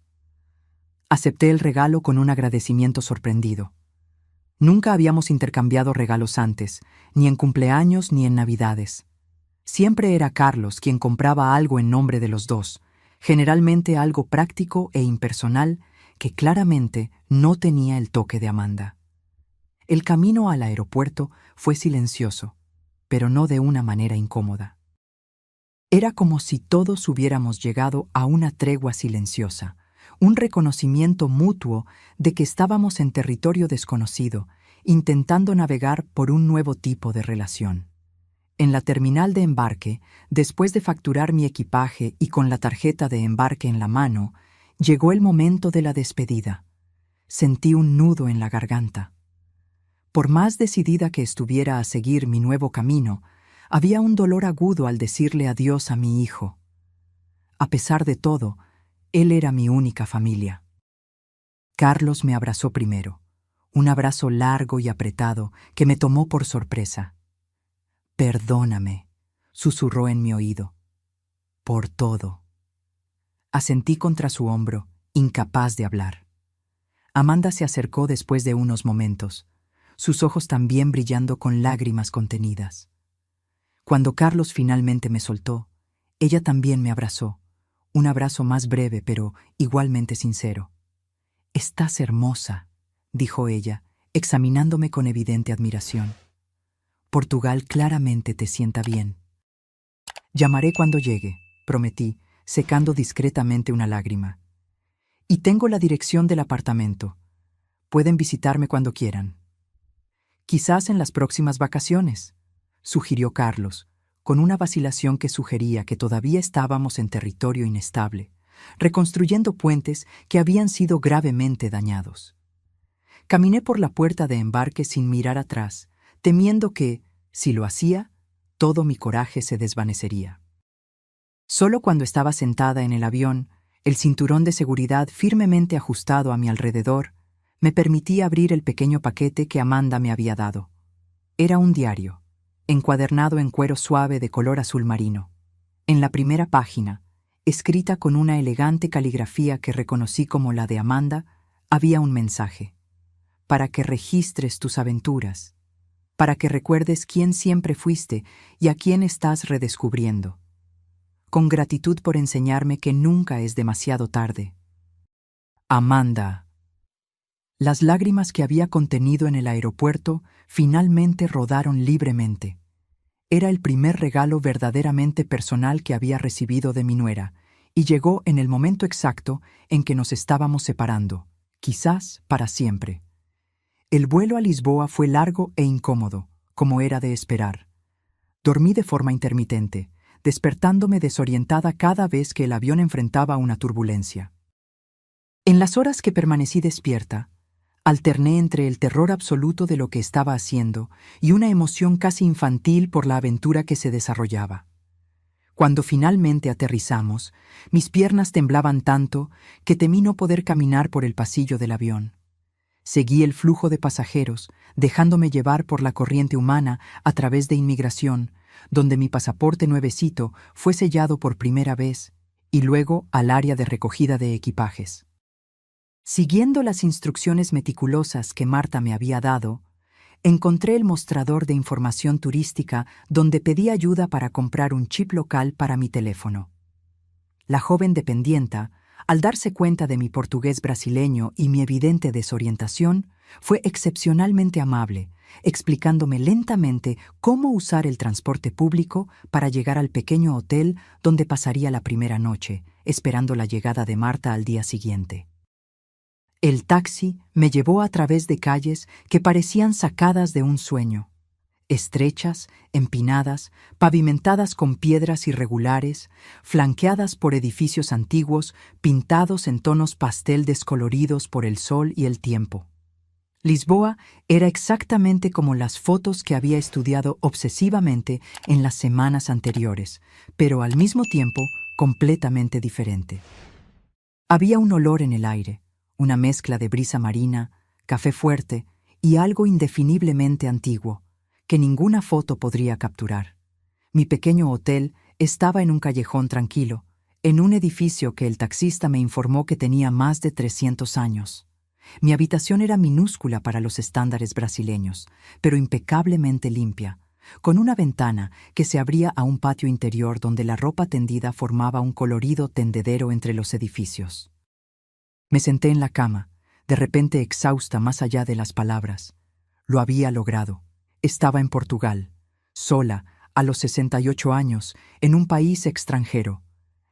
Acepté el regalo con un agradecimiento sorprendido. Nunca habíamos intercambiado regalos antes, ni en cumpleaños ni en Navidades. Siempre era Carlos quien compraba algo en nombre de los dos, generalmente algo práctico e impersonal que claramente no tenía el toque de Amanda. El camino al aeropuerto fue silencioso, pero no de una manera incómoda. Era como si todos hubiéramos llegado a una tregua silenciosa, un reconocimiento mutuo de que estábamos en territorio desconocido, intentando navegar por un nuevo tipo de relación. En la terminal de embarque, después de facturar mi equipaje y con la tarjeta de embarque en la mano, llegó el momento de la despedida. Sentí un nudo en la garganta. Por más decidida que estuviera a seguir mi nuevo camino, había un dolor agudo al decirle adiós a mi hijo. A pesar de todo, él era mi única familia. Carlos me abrazó primero, un abrazo largo y apretado que me tomó por sorpresa. «Perdóname», susurró en mi oído. «Por todo». Asentí contra su hombro, incapaz de hablar. Amanda se acercó después de unos momentos, sus ojos también brillando con lágrimas contenidas. Cuando Carlos finalmente me soltó, ella también me abrazó, un abrazo más breve pero igualmente sincero. «Estás hermosa», dijo ella, examinándome con evidente admiración. «Portugal claramente te sienta bien». «Llamaré cuando llegue», prometí, secando discretamente una lágrima. Y tengo la dirección del apartamento. Pueden visitarme cuando quieran. Quizás en las próximas vacaciones, sugirió Carlos, con una vacilación que sugería que todavía estábamos en territorio inestable, reconstruyendo puentes que habían sido gravemente dañados. Caminé por la puerta de embarque sin mirar atrás, temiendo que, si lo hacía, todo mi coraje se desvanecería. Solo cuando estaba sentada en el avión, el cinturón de seguridad firmemente ajustado a mi alrededor, me permitía abrir el pequeño paquete que Amanda me había dado. Era un diario, encuadernado en cuero suave de color azul marino. En la primera página, escrita con una elegante caligrafía que reconocí como la de Amanda, había un mensaje. Para que registres tus aventuras, para que recuerdes quién siempre fuiste y a quién estás redescubriendo. Con gratitud por enseñarme que nunca es demasiado tarde. Amanda. Las lágrimas que había contenido en el aeropuerto finalmente rodaron libremente. Era el primer regalo verdaderamente personal que había recibido de mi nuera, y llegó en el momento exacto en que nos estábamos separando, quizás para siempre. El vuelo a Lisboa fue largo e incómodo, como era de esperar. Dormí de forma intermitente, despertándome desorientada cada vez que el avión enfrentaba una turbulencia. En las horas que permanecí despierta, alterné entre el terror absoluto de lo que estaba haciendo y una emoción casi infantil por la aventura que se desarrollaba. Cuando finalmente aterrizamos, mis piernas temblaban tanto que temí no poder caminar por el pasillo del avión. Seguí el flujo de pasajeros, dejándome llevar por la corriente humana a través de inmigración, donde mi pasaporte nuevecito fue sellado por primera vez, y luego al área de recogida de equipajes. Siguiendo las instrucciones meticulosas que Marta me había dado, encontré el mostrador de información turística donde pedí ayuda para comprar un chip local para mi teléfono. La joven dependienta, al darse cuenta de mi portugués brasileño y mi evidente desorientación, fue excepcionalmente amable, explicándome lentamente cómo usar el transporte público para llegar al pequeño hotel donde pasaría la primera noche, esperando la llegada de Marta al día siguiente. El taxi me llevó a través de calles que parecían sacadas de un sueño. Estrechas, empinadas, pavimentadas con piedras irregulares, flanqueadas por edificios antiguos pintados en tonos pastel descoloridos por el sol y el tiempo. Lisboa era exactamente como las fotos que había estudiado obsesivamente en las semanas anteriores, pero al mismo tiempo completamente diferente. Había un olor en el aire, una mezcla de brisa marina, café fuerte y algo indefiniblemente antiguo, que ninguna foto podría capturar. Mi pequeño hotel estaba en un callejón tranquilo, en un edificio que el taxista me informó que tenía más de 300 años. Mi habitación era minúscula para los estándares brasileños, pero impecablemente limpia, con una ventana que se abría a un patio interior donde la ropa tendida formaba un colorido tendedero entre los edificios. Me senté en la cama, de repente exhausta más allá de las palabras. Lo había logrado. Estaba en Portugal, sola, a los 68 años, en un país extranjero.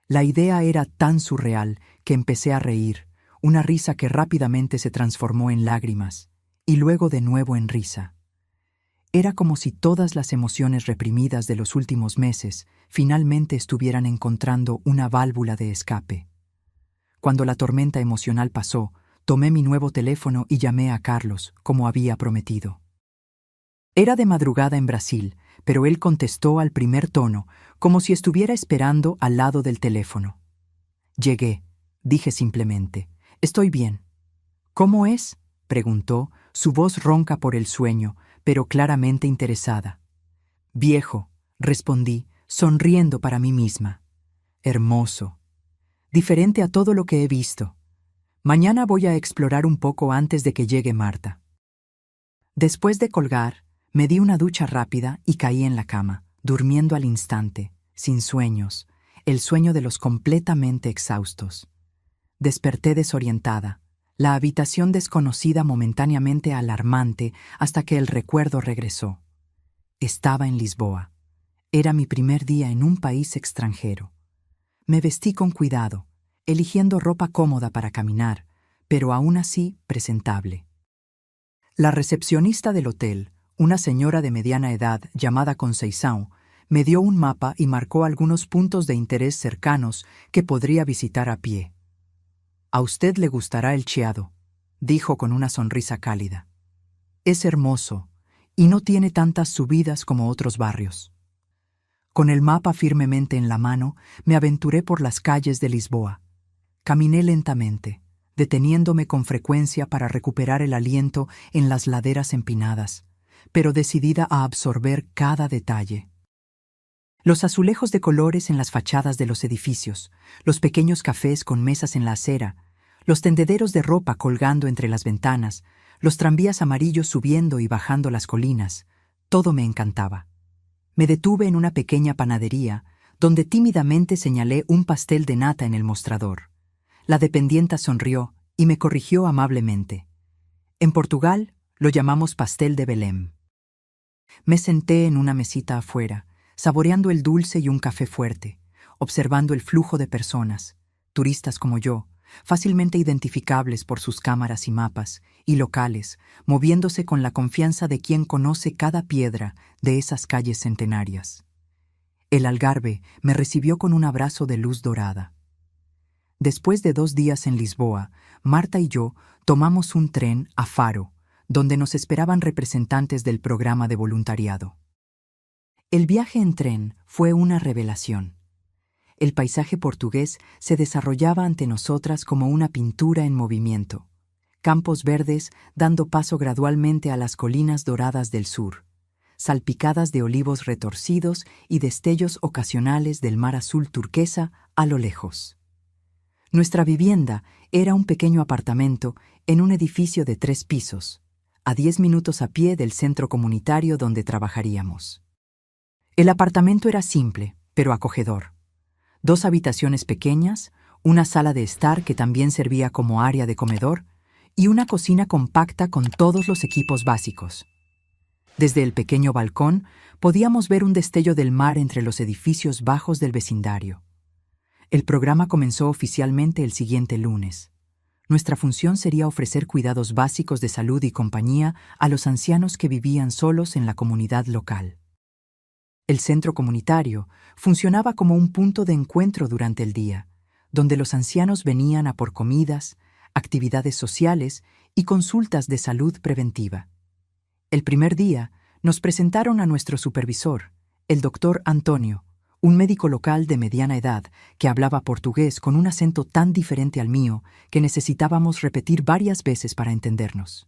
La idea era tan surreal que empecé a reír, una risa que rápidamente se transformó en lágrimas, y luego de nuevo en risa. Era como si todas las emociones reprimidas de los últimos meses finalmente estuvieran encontrando una válvula de escape. Cuando la tormenta emocional pasó, tomé mi nuevo teléfono y llamé a Carlos, como había prometido. Era de madrugada en Brasil, pero él contestó al primer tono, como si estuviera esperando al lado del teléfono. Llegué, dije simplemente. Estoy bien. ¿Cómo es?, preguntó, su voz ronca por el sueño, pero claramente interesada. Viejo, respondí, sonriendo para mí misma. Hermoso. Diferente a todo lo que he visto. Mañana voy a explorar un poco antes de que llegue Marta. Después de colgar, me di una ducha rápida y caí en la cama, durmiendo al instante, sin sueños, el sueño de los completamente exhaustos. Desperté desorientada, la habitación desconocida momentáneamente alarmante hasta que el recuerdo regresó. Estaba en Lisboa. Era mi primer día en un país extranjero. Me vestí con cuidado, eligiendo ropa cómoda para caminar, pero aún así presentable. La recepcionista del hotel, una señora de mediana edad llamada Conceição, me dio un mapa y marcó algunos puntos de interés cercanos que podría visitar a pie. «A usted le gustará el Chiado», dijo con una sonrisa cálida. «Es hermoso y no tiene tantas subidas como otros barrios». Con el mapa firmemente en la mano, me aventuré por las calles de Lisboa. Caminé lentamente, deteniéndome con frecuencia para recuperar el aliento en las laderas empinadas, pero decidida a absorber cada detalle. Los azulejos de colores en las fachadas de los edificios, los pequeños cafés con mesas en la acera, los tendederos de ropa colgando entre las ventanas, los tranvías amarillos subiendo y bajando las colinas, todo me encantaba. Me detuve en una pequeña panadería, donde tímidamente señalé un pastel de nata en el mostrador. La dependienta sonrió y me corrigió amablemente. En Portugal lo llamamos pastel de Belém. Me senté en una mesita afuera, saboreando el dulce y un café fuerte, observando el flujo de personas, turistas como yo, fácilmente identificables por sus cámaras y mapas, y locales, moviéndose con la confianza de quien conoce cada piedra de esas calles centenarias. El Algarve me recibió con un abrazo de luz dorada. Después de 2 días en Lisboa, Marta y yo tomamos un tren a Faro, donde nos esperaban representantes del programa de voluntariado. El viaje en tren fue una revelación. El paisaje portugués se desarrollaba ante nosotras como una pintura en movimiento. Campos verdes dando paso gradualmente a las colinas doradas del sur, salpicadas de olivos retorcidos y destellos ocasionales del mar azul turquesa a lo lejos. Nuestra vivienda era un pequeño apartamento en un edificio de 3 pisos, a 10 minutos a pie del centro comunitario donde trabajaríamos. El apartamento era simple, pero acogedor. 2 habitaciones pequeñas, una sala de estar que también servía como área de comedor y una cocina compacta con todos los equipos básicos. Desde el pequeño balcón podíamos ver un destello del mar entre los edificios bajos del vecindario. El programa comenzó oficialmente el siguiente lunes. Nuestra función sería ofrecer cuidados básicos de salud y compañía a los ancianos que vivían solos en la comunidad local. El centro comunitario funcionaba como un punto de encuentro durante el día, donde los ancianos venían a por comidas, actividades sociales y consultas de salud preventiva. El primer día nos presentaron a nuestro supervisor, el doctor Antonio, un médico local de mediana edad que hablaba portugués con un acento tan diferente al mío que necesitábamos repetir varias veces para entendernos.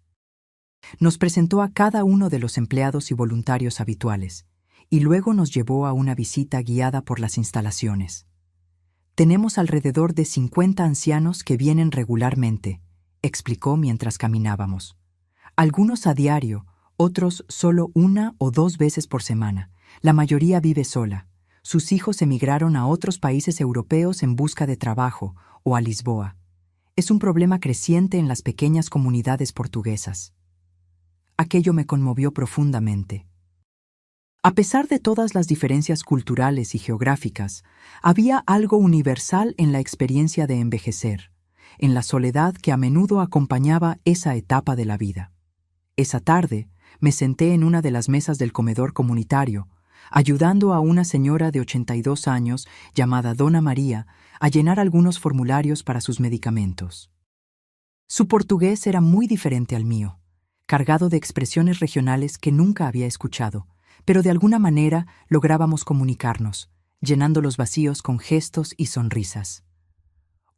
Nos presentó a cada uno de los empleados y voluntarios habituales, y luego nos llevó a una visita guiada por las instalaciones. «Tenemos alrededor de 50 ancianos que vienen regularmente», explicó mientras caminábamos. «Algunos a diario, otros solo 1 o 2 veces por semana. La mayoría vive sola. Sus hijos emigraron a otros países europeos en busca de trabajo o a Lisboa. Es un problema creciente en las pequeñas comunidades portuguesas». Aquello me conmovió profundamente. A pesar de todas las diferencias culturales y geográficas, había algo universal en la experiencia de envejecer, en la soledad que a menudo acompañaba esa etapa de la vida. Esa tarde, me senté en una de las mesas del comedor comunitario, ayudando a una señora de 82 años llamada Dona María a llenar algunos formularios para sus medicamentos. Su portugués era muy diferente al mío, cargado de expresiones regionales que nunca había escuchado, pero de alguna manera lográbamos comunicarnos, llenando los vacíos con gestos y sonrisas.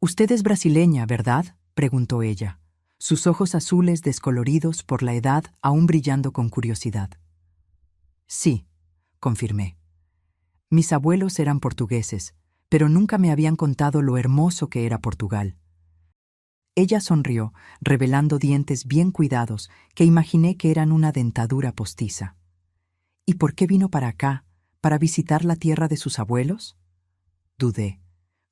«Usted es brasileña, ¿verdad?», preguntó ella, sus ojos azules descoloridos por la edad aún brillando con curiosidad. «Sí», confirmé. Mis abuelos eran portugueses, pero nunca me habían contado lo hermoso que era Portugal. Ella sonrió, revelando dientes bien cuidados que imaginé que eran una dentadura postiza. ¿Y por qué vino para acá, para visitar la tierra de sus abuelos? Dudé.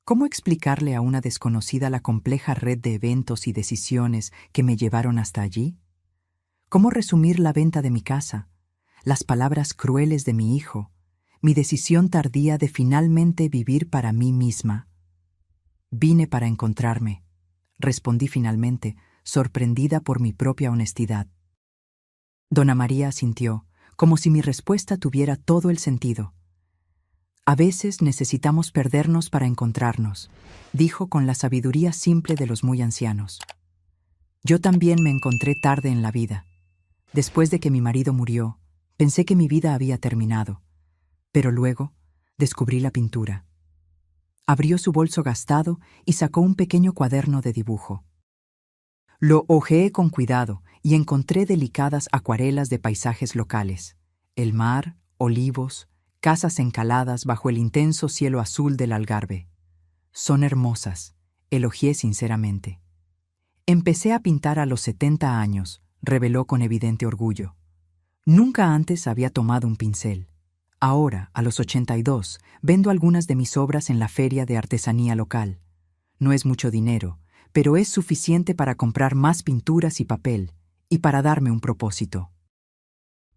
¿Cómo explicarle a una desconocida la compleja red de eventos y decisiones que me llevaron hasta allí? ¿Cómo resumir la venta de mi casa, las palabras crueles de mi hijo, mi decisión tardía de finalmente vivir para mí misma? Vine para encontrarme, respondí finalmente, sorprendida por mi propia honestidad. Dona María asintió, como si mi respuesta tuviera todo el sentido. A veces necesitamos perdernos para encontrarnos, dijo con la sabiduría simple de los muy ancianos. Yo también me encontré tarde en la vida. Después de que mi marido murió, pensé que mi vida había terminado, pero luego descubrí la pintura. Abrió su bolso gastado y sacó un pequeño cuaderno de dibujo. Lo hojeé con cuidado y encontré delicadas acuarelas de paisajes locales: el mar, olivos, casas encaladas bajo el intenso cielo azul del Algarve. Son hermosas, elogié sinceramente. Empecé a pintar a los 70 años, reveló con evidente orgullo. Nunca antes había tomado un pincel. Ahora, a los 82, vendo algunas de mis obras en la feria de artesanía local. No es mucho dinero, pero es suficiente para comprar más pinturas y papel, y para darme un propósito.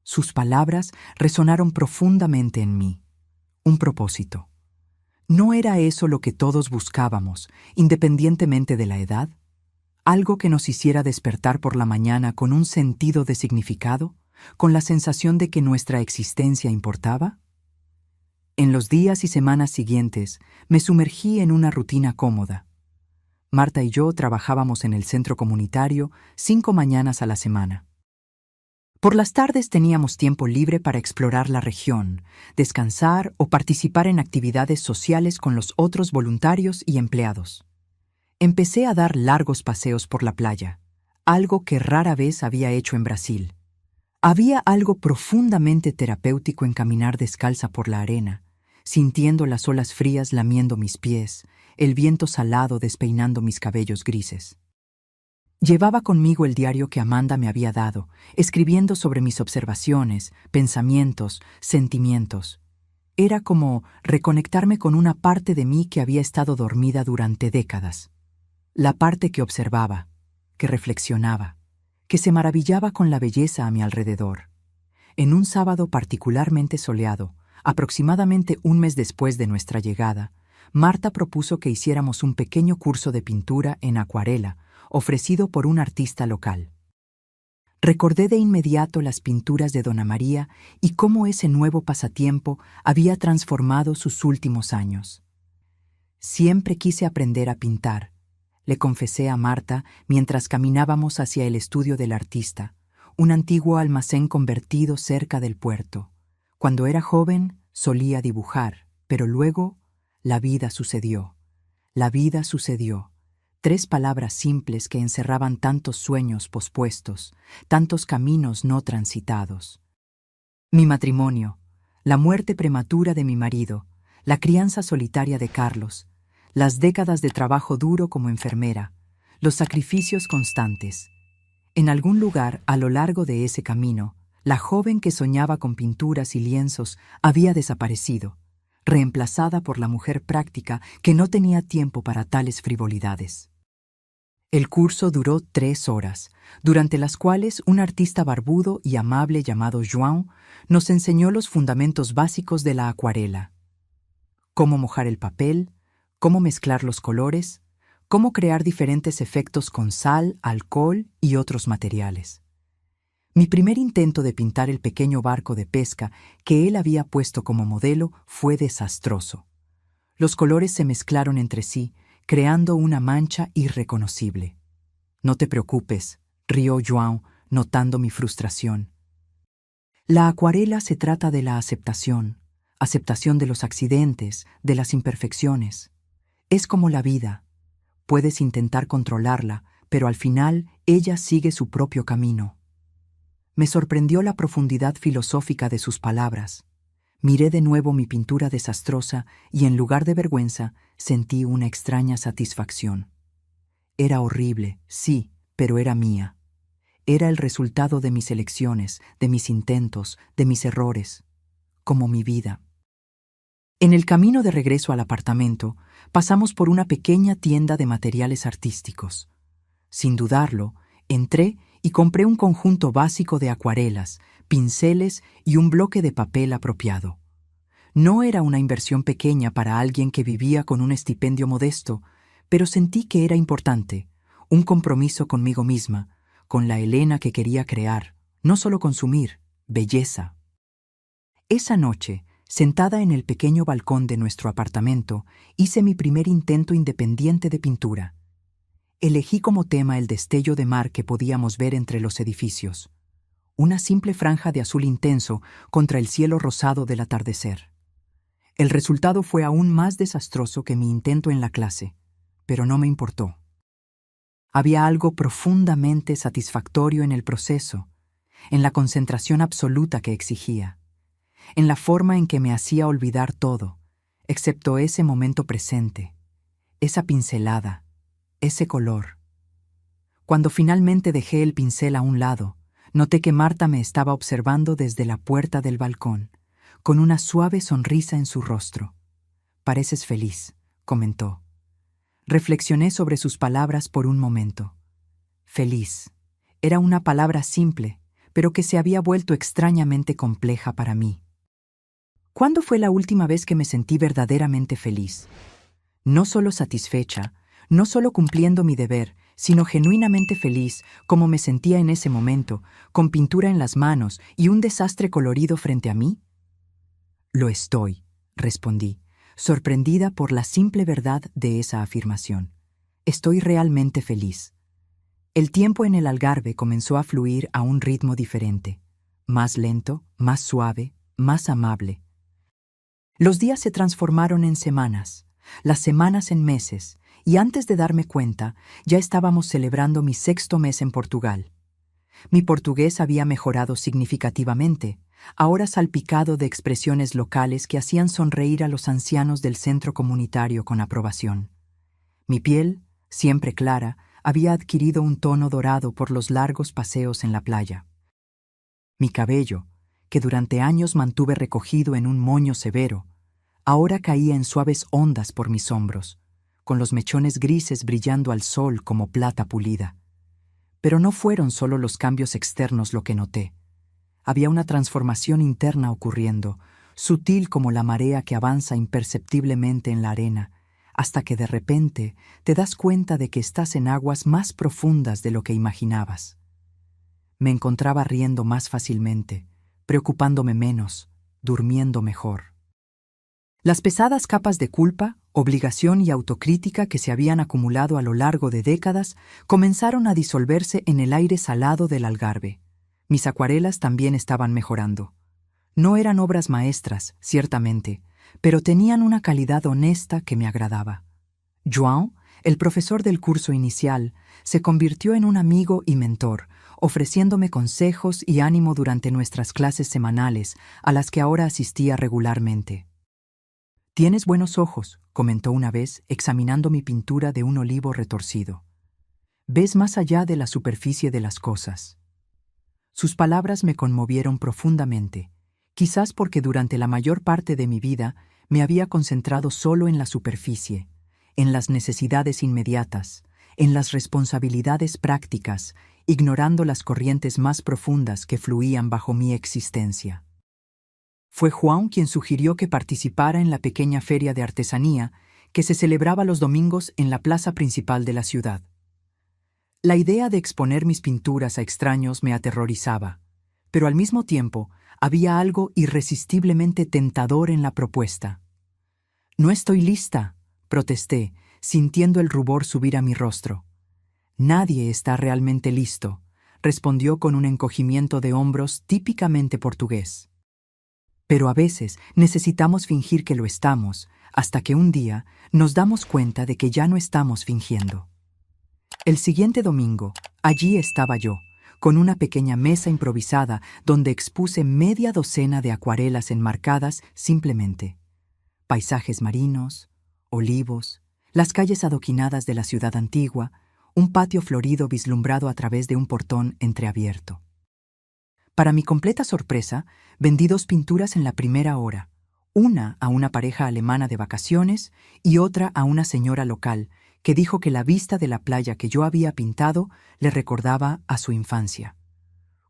Sus palabras resonaron profundamente en mí. Un propósito. ¿No era eso lo que todos buscábamos, independientemente de la edad? ¿Algo que nos hiciera despertar por la mañana con un sentido de significado, con la sensación de que nuestra existencia importaba? En los días y semanas siguientes, me sumergí en una rutina cómoda. Marta y yo trabajábamos en el centro comunitario 5 mañanas a la semana. Por las tardes teníamos tiempo libre para explorar la región, descansar o participar en actividades sociales con los otros voluntarios y empleados. Empecé a dar largos paseos por la playa, algo que rara vez había hecho en Brasil. Había algo profundamente terapéutico en caminar descalza por la arena, sintiendo las olas frías lamiendo mis pies, el viento salado despeinando mis cabellos grises. Llevaba conmigo el diario que Amanda me había dado, escribiendo sobre mis observaciones, pensamientos, sentimientos. Era como reconectarme con una parte de mí que había estado dormida durante décadas. La parte que observaba, que reflexionaba, que se maravillaba con la belleza a mi alrededor. En un sábado particularmente soleado, aproximadamente un mes después de nuestra llegada, Marta propuso que hiciéramos un pequeño curso de pintura en acuarela, ofrecido por un artista local. Recordé de inmediato las pinturas de Dona María y cómo ese nuevo pasatiempo había transformado sus últimos años. Siempre quise aprender a pintar, le confesé a Marta mientras caminábamos hacia el estudio del artista, un antiguo almacén convertido cerca del puerto. Cuando era joven, solía dibujar, pero luego la vida sucedió. La vida sucedió. 3 palabras simples que encerraban tantos sueños pospuestos, tantos caminos no transitados. Mi matrimonio, la muerte prematura de mi marido, la crianza solitaria de Carlos, las décadas de trabajo duro como enfermera, los sacrificios constantes. En algún lugar a lo largo de ese camino, la joven que soñaba con pinturas y lienzos había desaparecido, reemplazada por la mujer práctica que no tenía tiempo para tales frivolidades. El curso duró 3 horas, durante las cuales un artista barbudo y amable llamado João nos enseñó los fundamentos básicos de la acuarela: cómo mojar el papel, cómo mezclar los colores, cómo crear diferentes efectos con sal, alcohol y otros materiales. Mi primer intento de pintar el pequeño barco de pesca que él había puesto como modelo fue desastroso. Los colores se mezclaron entre sí, creando una mancha irreconocible. No te preocupes, rió João, notando mi frustración. La acuarela se trata de la aceptación de los accidentes, de las imperfecciones. Es como la vida. Puedes intentar controlarla, pero al final ella sigue su propio camino. Me sorprendió la profundidad filosófica de sus palabras. Miré de nuevo mi pintura desastrosa y en lugar de vergüenza sentí una extraña satisfacción. Era horrible, sí, pero era mía. Era el resultado de mis elecciones, de mis intentos, de mis errores, como mi vida. En el camino de regreso al apartamento, pasamos por una pequeña tienda de materiales artísticos. Sin dudarlo, entré y compré un conjunto básico de acuarelas, pinceles y un bloque de papel apropiado. No era una inversión pequeña para alguien que vivía con un estipendio modesto, pero sentí que era importante, un compromiso conmigo misma, con la Elena que quería crear, no solo consumir, belleza. Esa noche, sentada en el pequeño balcón de nuestro apartamento, hice mi primer intento independiente de pintura. Elegí como tema el destello de mar que podíamos ver entre los edificios, una simple franja de azul intenso contra el cielo rosado del atardecer. El resultado fue aún más desastroso que mi intento en la clase, pero no me importó. Había algo profundamente satisfactorio en el proceso, en la concentración absoluta que exigía, en la forma en que me hacía olvidar todo, excepto ese momento presente, esa pincelada, ese color. Cuando finalmente dejé el pincel a un lado, noté que Marta me estaba observando desde la puerta del balcón, con una suave sonrisa en su rostro. «Pareces feliz», comentó. Reflexioné sobre sus palabras por un momento. Feliz. Era una palabra simple, pero que se había vuelto extrañamente compleja para mí. ¿Cuándo fue la última vez que me sentí verdaderamente feliz? No solo satisfecha, no solo cumpliendo mi deber, sino genuinamente feliz, como me sentía en ese momento, con pintura en las manos y un desastre colorido frente a mí. Lo estoy, respondí, sorprendida por la simple verdad de esa afirmación. Estoy realmente feliz. El tiempo en el Algarve comenzó a fluir a un ritmo diferente, más lento, más suave, más amable. Los días se transformaron en semanas, las semanas en meses, y antes de darme cuenta, ya estábamos celebrando mi 6º mes en Portugal. Mi portugués había mejorado significativamente, ahora salpicado de expresiones locales que hacían sonreír a los ancianos del centro comunitario con aprobación. Mi piel, siempre clara, había adquirido un tono dorado por los largos paseos en la playa. Mi cabello, que durante años mantuve recogido en un moño severo, ahora caía en suaves ondas por mis hombros, con los mechones grises brillando al sol como plata pulida. Pero no fueron solo los cambios externos lo que noté. Había una transformación interna ocurriendo, sutil como la marea que avanza imperceptiblemente en la arena, hasta que de repente te das cuenta de que estás en aguas más profundas de lo que imaginabas. Me encontraba riendo más fácilmente, preocupándome menos, durmiendo mejor. Las pesadas capas de culpa, obligación y autocrítica que se habían acumulado a lo largo de décadas comenzaron a disolverse en el aire salado del Algarve. Mis acuarelas también estaban mejorando. No eran obras maestras, ciertamente, pero tenían una calidad honesta que me agradaba. João, el profesor del curso inicial, se convirtió en un amigo y mentor, ofreciéndome consejos y ánimo durante nuestras clases semanales, a las que ahora asistía regularmente. «Tienes buenos ojos», comentó una vez, examinando mi pintura de un olivo retorcido. «Ves más allá de la superficie de las cosas». Sus palabras me conmovieron profundamente, quizás porque durante la mayor parte de mi vida me había concentrado solo en la superficie, en las necesidades inmediatas, en las responsabilidades prácticas, ignorando las corrientes más profundas que fluían bajo mi existencia. Fue João quien sugirió que participara en la pequeña feria de artesanía que se celebraba los domingos en la plaza principal de la ciudad. La idea de exponer mis pinturas a extraños me aterrorizaba, pero al mismo tiempo había algo irresistiblemente tentador en la propuesta. «No estoy lista», protesté, sintiendo el rubor subir a mi rostro. «Nadie está realmente listo», respondió con un encogimiento de hombros típicamente portugués. Pero a veces necesitamos fingir que lo estamos, hasta que un día nos damos cuenta de que ya no estamos fingiendo. El siguiente domingo, allí estaba yo, con una pequeña mesa improvisada donde expuse media docena de acuarelas enmarcadas simplemente. Paisajes marinos, olivos, las calles adoquinadas de la ciudad antigua, un patio florido vislumbrado a través de un portón entreabierto. Para mi completa sorpresa, vendí 2 pinturas en la primera hora, una a una pareja alemana de vacaciones y otra a una señora local que dijo que la vista de la playa que yo había pintado le recordaba a su infancia.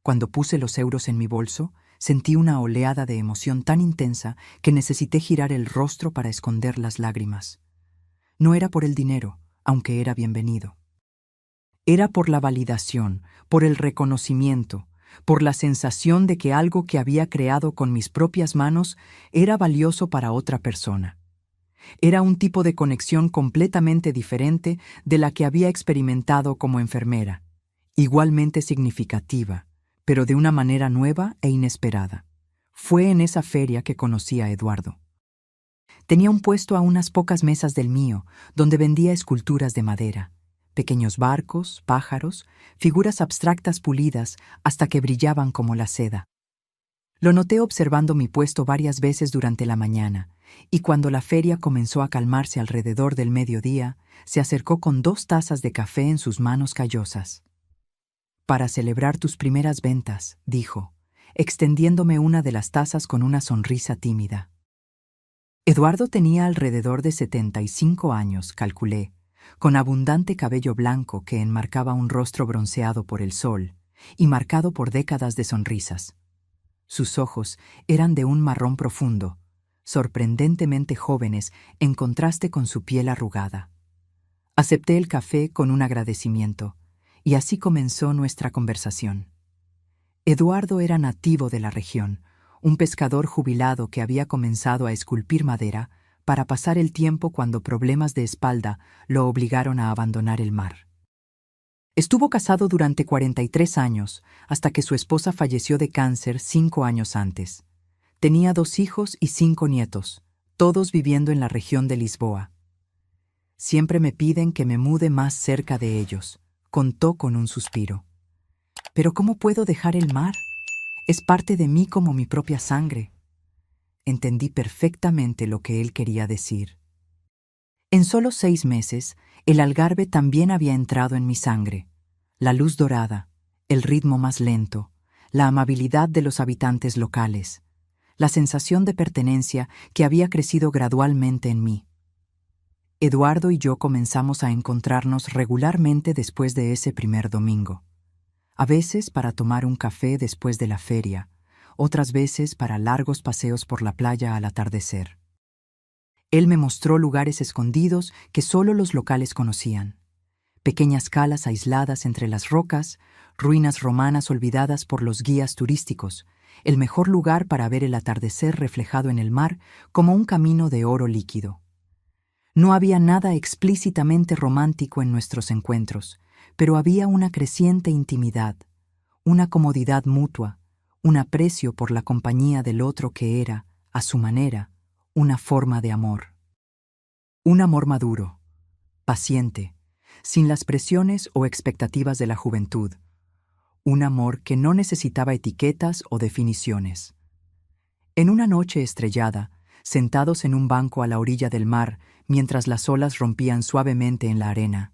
Cuando puse los euros en mi bolso, sentí una oleada de emoción tan intensa que necesité girar el rostro para esconder las lágrimas. No era por el dinero, aunque era bienvenido. Era por la validación, por el reconocimiento, por la sensación de que algo que había creado con mis propias manos era valioso para otra persona. Era un tipo de conexión completamente diferente de la que había experimentado como enfermera, igualmente significativa, pero de una manera nueva e inesperada. Fue en esa feria que conocí a Eduardo. Tenía un puesto a unas pocas mesas del mío, donde vendía esculturas de madera, pequeños barcos, pájaros, figuras abstractas pulidas hasta que brillaban como la seda. Lo noté observando mi puesto varias veces durante la mañana, y cuando la feria comenzó a calmarse alrededor del mediodía, se acercó con 2 tazas de café en sus manos callosas. «Para celebrar tus primeras ventas», dijo, extendiéndome una de las tazas con una sonrisa tímida. Eduardo tenía alrededor de 75 años, calculé, con abundante cabello blanco que enmarcaba un rostro bronceado por el sol y marcado por décadas de sonrisas. Sus ojos eran de un marrón profundo, sorprendentemente jóvenes en contraste con su piel arrugada. Acepté el café con un agradecimiento, y así comenzó nuestra conversación. Eduardo era nativo de la región, un pescador jubilado que había comenzado a esculpir madera para pasar el tiempo cuando problemas de espalda lo obligaron a abandonar el mar. Estuvo casado durante 43 años, hasta que su esposa falleció de cáncer 5 años antes. Tenía 2 hijos y 5 nietos, todos viviendo en la región de Lisboa. Siempre me piden que me mude más cerca de ellos, contó con un suspiro. Pero ¿cómo puedo dejar el mar? Es parte de mí como mi propia sangre. Entendí perfectamente lo que él quería decir. En solo 6 meses, el Algarve también había entrado en mi sangre. La luz dorada, el ritmo más lento, la amabilidad de los habitantes locales, la sensación de pertenencia que había crecido gradualmente en mí. Eduardo y yo comenzamos a encontrarnos regularmente después de ese primer domingo. A veces para tomar un café después de la feria, otras veces para largos paseos por la playa al atardecer. Él me mostró lugares escondidos que solo los locales conocían. Pequeñas calas aisladas entre las rocas, ruinas romanas olvidadas por los guías turísticos, el mejor lugar para ver el atardecer reflejado en el mar como un camino de oro líquido. No había nada explícitamente romántico en nuestros encuentros, pero había una creciente intimidad, una comodidad mutua, un aprecio por la compañía del otro que era, a su manera, una forma de amor. Un amor maduro, paciente, sin las presiones o expectativas de la juventud. Un amor que no necesitaba etiquetas o definiciones. En una noche estrellada, sentados en un banco a la orilla del mar mientras las olas rompían suavemente en la arena,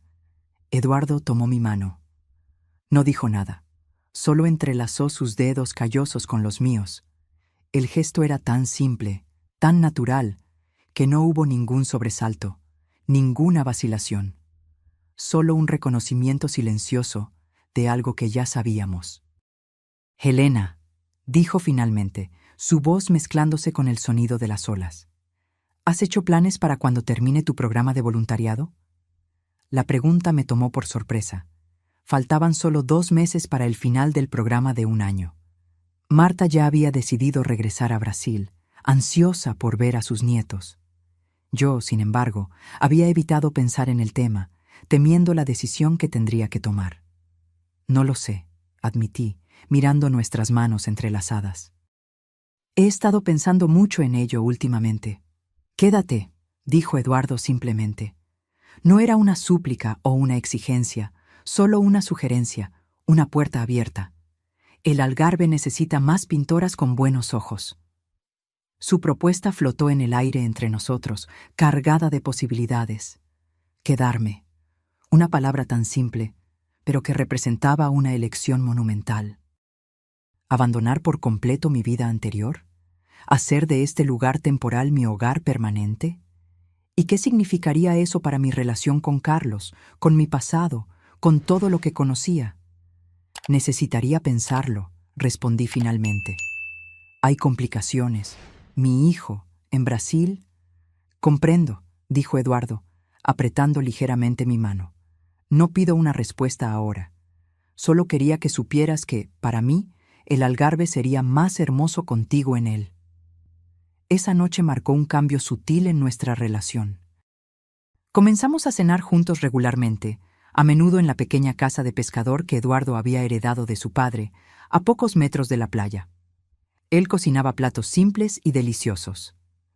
Eduardo tomó mi mano. No dijo nada, solo entrelazó sus dedos callosos con los míos. El gesto era tan simple, tan natural, que no hubo ningún sobresalto, ninguna vacilación. Solo un reconocimiento silencioso de algo que ya sabíamos. «Helena», dijo finalmente, su voz mezclándose con el sonido de las olas. «¿Has hecho planes para cuando termine tu programa de voluntariado?» La pregunta me tomó por sorpresa. Faltaban solo 2 meses para el final del programa de 1 año. Marta ya había decidido regresar a Brasil, ansiosa por ver a sus nietos. Yo, sin embargo, había evitado pensar en el tema, temiendo la decisión que tendría que tomar. «No lo sé», admití, mirando nuestras manos entrelazadas. «He estado pensando mucho en ello últimamente». «Quédate», dijo Eduardo simplemente. No era una súplica o una exigencia, solo una sugerencia, una puerta abierta. El Algarve necesita más pintoras con buenos ojos. Su propuesta flotó en el aire entre nosotros, cargada de posibilidades. Quedarme. Una palabra tan simple, pero que representaba una elección monumental. ¿Abandonar por completo mi vida anterior? ¿Hacer de este lugar temporal mi hogar permanente? ¿Y qué significaría eso para mi relación con Carlos, con mi pasado, con todo lo que conocía? Necesitaría pensarlo, respondí finalmente. Hay complicaciones. Mi hijo, en Brasil. Comprendo, dijo Eduardo. apretando ligeramente mi mano. No pido una respuesta ahora. Solo quería que supieras que, para mí, el Algarve sería más hermoso contigo en él. Esa noche marcó un cambio sutil en nuestra relación. Comenzamos a cenar juntos regularmente, a menudo en la pequeña casa de pescador que Eduardo había heredado de su padre, a pocos metros de la playa. Él cocinaba platos simples y deliciosos.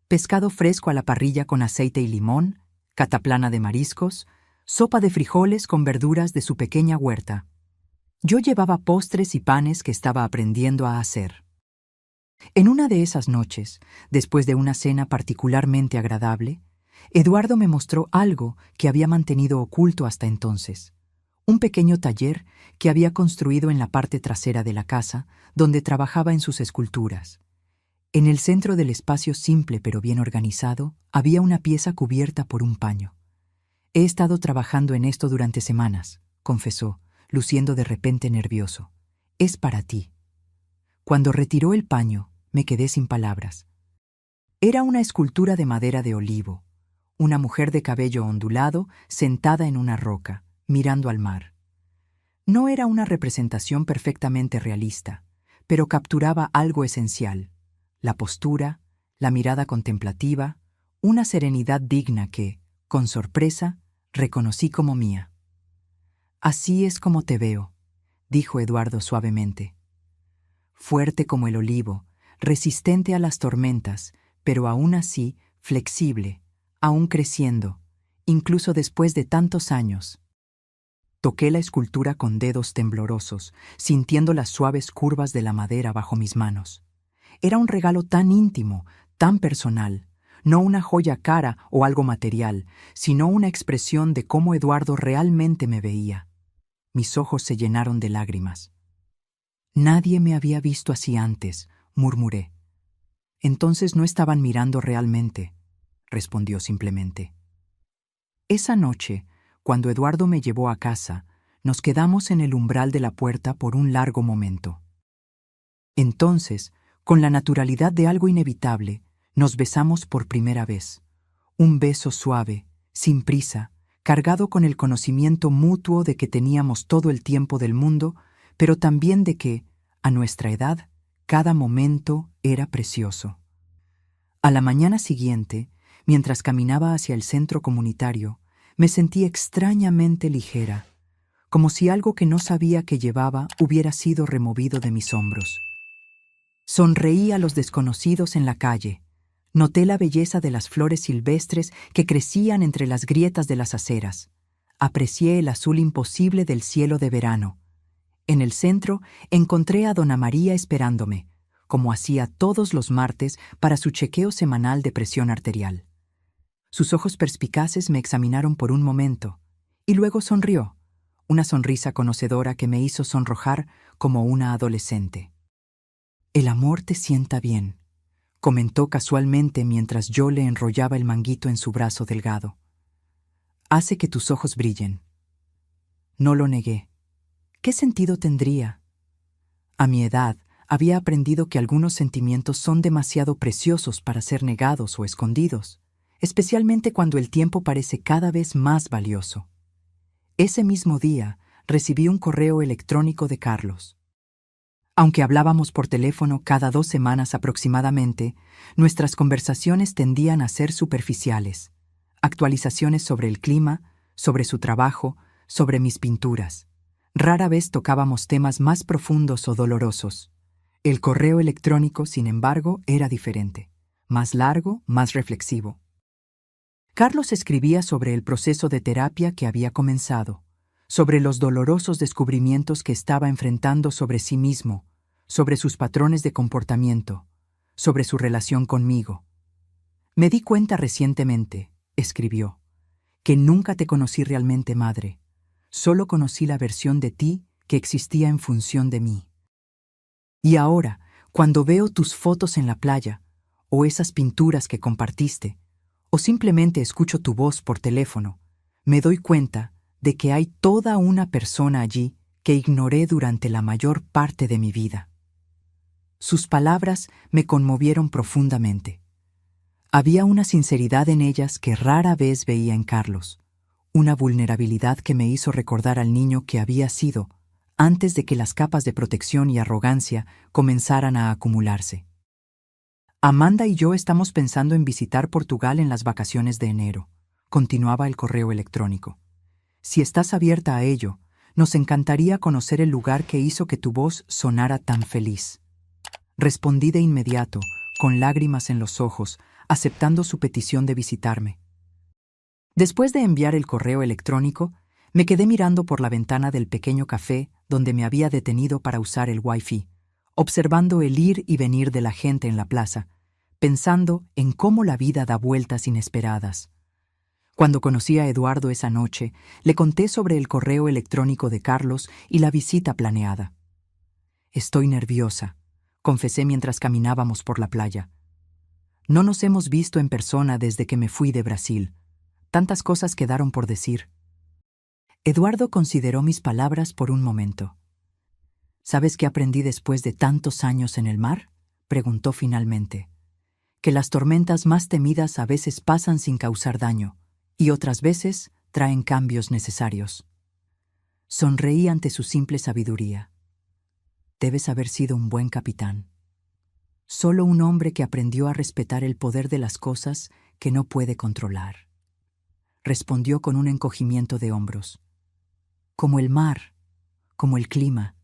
Pescado fresco a la parrilla con aceite y limón, cataplana de mariscos, sopa de frijoles con verduras de su pequeña huerta. Yo llevaba postres y panes que estaba aprendiendo a hacer. En una de esas noches, después de una cena particularmente agradable, Eduardo me mostró algo que había mantenido oculto hasta entonces. Un pequeño taller que había construido en la parte trasera de la casa, donde trabajaba en sus esculturas. En el centro del espacio simple pero bien organizado, había una pieza cubierta por un paño. He estado trabajando en esto durante semanas, confesó, luciendo de repente nervioso. Es para ti. Cuando retiró el paño, me quedé sin palabras. Era una escultura de madera de olivo, una mujer de cabello ondulado sentada en una roca, mirando al mar. No era una representación perfectamente realista, pero capturaba algo esencial: la postura, la mirada contemplativa, una serenidad digna que, con sorpresa, reconocí como mía. Así es como te veo, dijo Eduardo suavemente. Fuerte como el olivo, resistente a las tormentas, pero aún así flexible, aún creciendo, incluso después de tantos años. Toqué la escultura con dedos temblorosos, sintiendo las suaves curvas de la madera bajo mis manos. Era un regalo tan íntimo, tan personal, no una joya cara o algo material, sino una expresión de cómo Eduardo realmente me veía. Mis ojos se llenaron de lágrimas. Nadie me había visto así antes, murmuré. Entonces no estaban mirando realmente, respondió simplemente. Esa noche, cuando Eduardo me llevó a casa, nos quedamos en el umbral de la puerta por un largo momento. Entonces, con la naturalidad de algo inevitable, nos besamos por primera vez. Un beso suave, sin prisa, cargado con el conocimiento mutuo de que teníamos todo el tiempo del mundo, pero también de que, a nuestra edad, cada momento era precioso. A la mañana siguiente, mientras caminaba hacia el centro comunitario, me sentí extrañamente ligera, como si algo que no sabía que llevaba hubiera sido removido de mis hombros. Sonreí a los desconocidos en la calle. Noté la belleza de las flores silvestres que crecían entre las grietas de las aceras. Aprecié el azul imposible del cielo de verano. En el centro encontré a Dona María esperándome, como hacía todos los martes para su chequeo semanal de presión arterial. Sus ojos perspicaces me examinaron por un momento, y luego sonrió, una sonrisa conocedora que me hizo sonrojar como una adolescente. «El amor te sienta bien», comentó casualmente mientras yo le enrollaba el manguito en su brazo delgado. «Hace que tus ojos brillen». No lo negué. ¿Qué sentido tendría? A mi edad, había aprendido que algunos sentimientos son demasiado preciosos para ser negados o escondidos, especialmente cuando el tiempo parece cada vez más valioso. Ese mismo día, recibí un correo electrónico de Carlos. Aunque hablábamos por teléfono cada 2 semanas aproximadamente, nuestras conversaciones tendían a ser superficiales. Actualizaciones sobre el clima, sobre su trabajo, sobre mis pinturas. Rara vez tocábamos temas más profundos o dolorosos. El correo electrónico, sin embargo, era diferente. Más largo, más reflexivo. Carlos escribía sobre el proceso de terapia que había comenzado, sobre los dolorosos descubrimientos que estaba enfrentando sobre sí mismo, sobre sus patrones de comportamiento, sobre su relación conmigo. «Me di cuenta recientemente», escribió, «que nunca te conocí realmente, madre. Solo conocí la versión de ti que existía en función de mí. Y ahora, cuando veo tus fotos en la playa, o esas pinturas que compartiste, o simplemente escucho tu voz por teléfono, me doy cuenta de que hay toda una persona allí que ignoré durante la mayor parte de mi vida». Sus palabras me conmovieron profundamente. Había una sinceridad en ellas que rara vez veía en Carlos, una vulnerabilidad que me hizo recordar al niño que había sido antes de que las capas de protección y arrogancia comenzaran a acumularse. Amanda y yo estamos pensando en visitar Portugal en las vacaciones de enero, continuaba el correo electrónico. Si estás abierta a ello, nos encantaría conocer el lugar que hizo que tu voz sonara tan feliz. Respondí de inmediato, con lágrimas en los ojos, aceptando su petición de visitarme. Después de enviar el correo electrónico, me quedé mirando por la ventana del pequeño café donde me había detenido para usar el Wi-Fi, observando el ir y venir de la gente en la plaza, pensando en cómo la vida da vueltas inesperadas. Cuando conocí a Eduardo esa noche, le conté sobre el correo electrónico de Carlos y la visita planeada. «Estoy nerviosa», confesé mientras caminábamos por la playa. «No nos hemos visto en persona desde que me fui de Brasil. Tantas cosas quedaron por decir». Eduardo consideró mis palabras por un momento. «¿Sabes qué aprendí después de tantos años en el mar?», preguntó finalmente. «Que las tormentas más temidas a veces pasan sin causar daño, y otras veces traen cambios necesarios». Sonreí ante su simple sabiduría. «Debes haber sido un buen capitán. Solo un hombre que aprendió a respetar el poder de las cosas que no puede controlar», respondió con un encogimiento de hombros. «Como el mar, como el clima,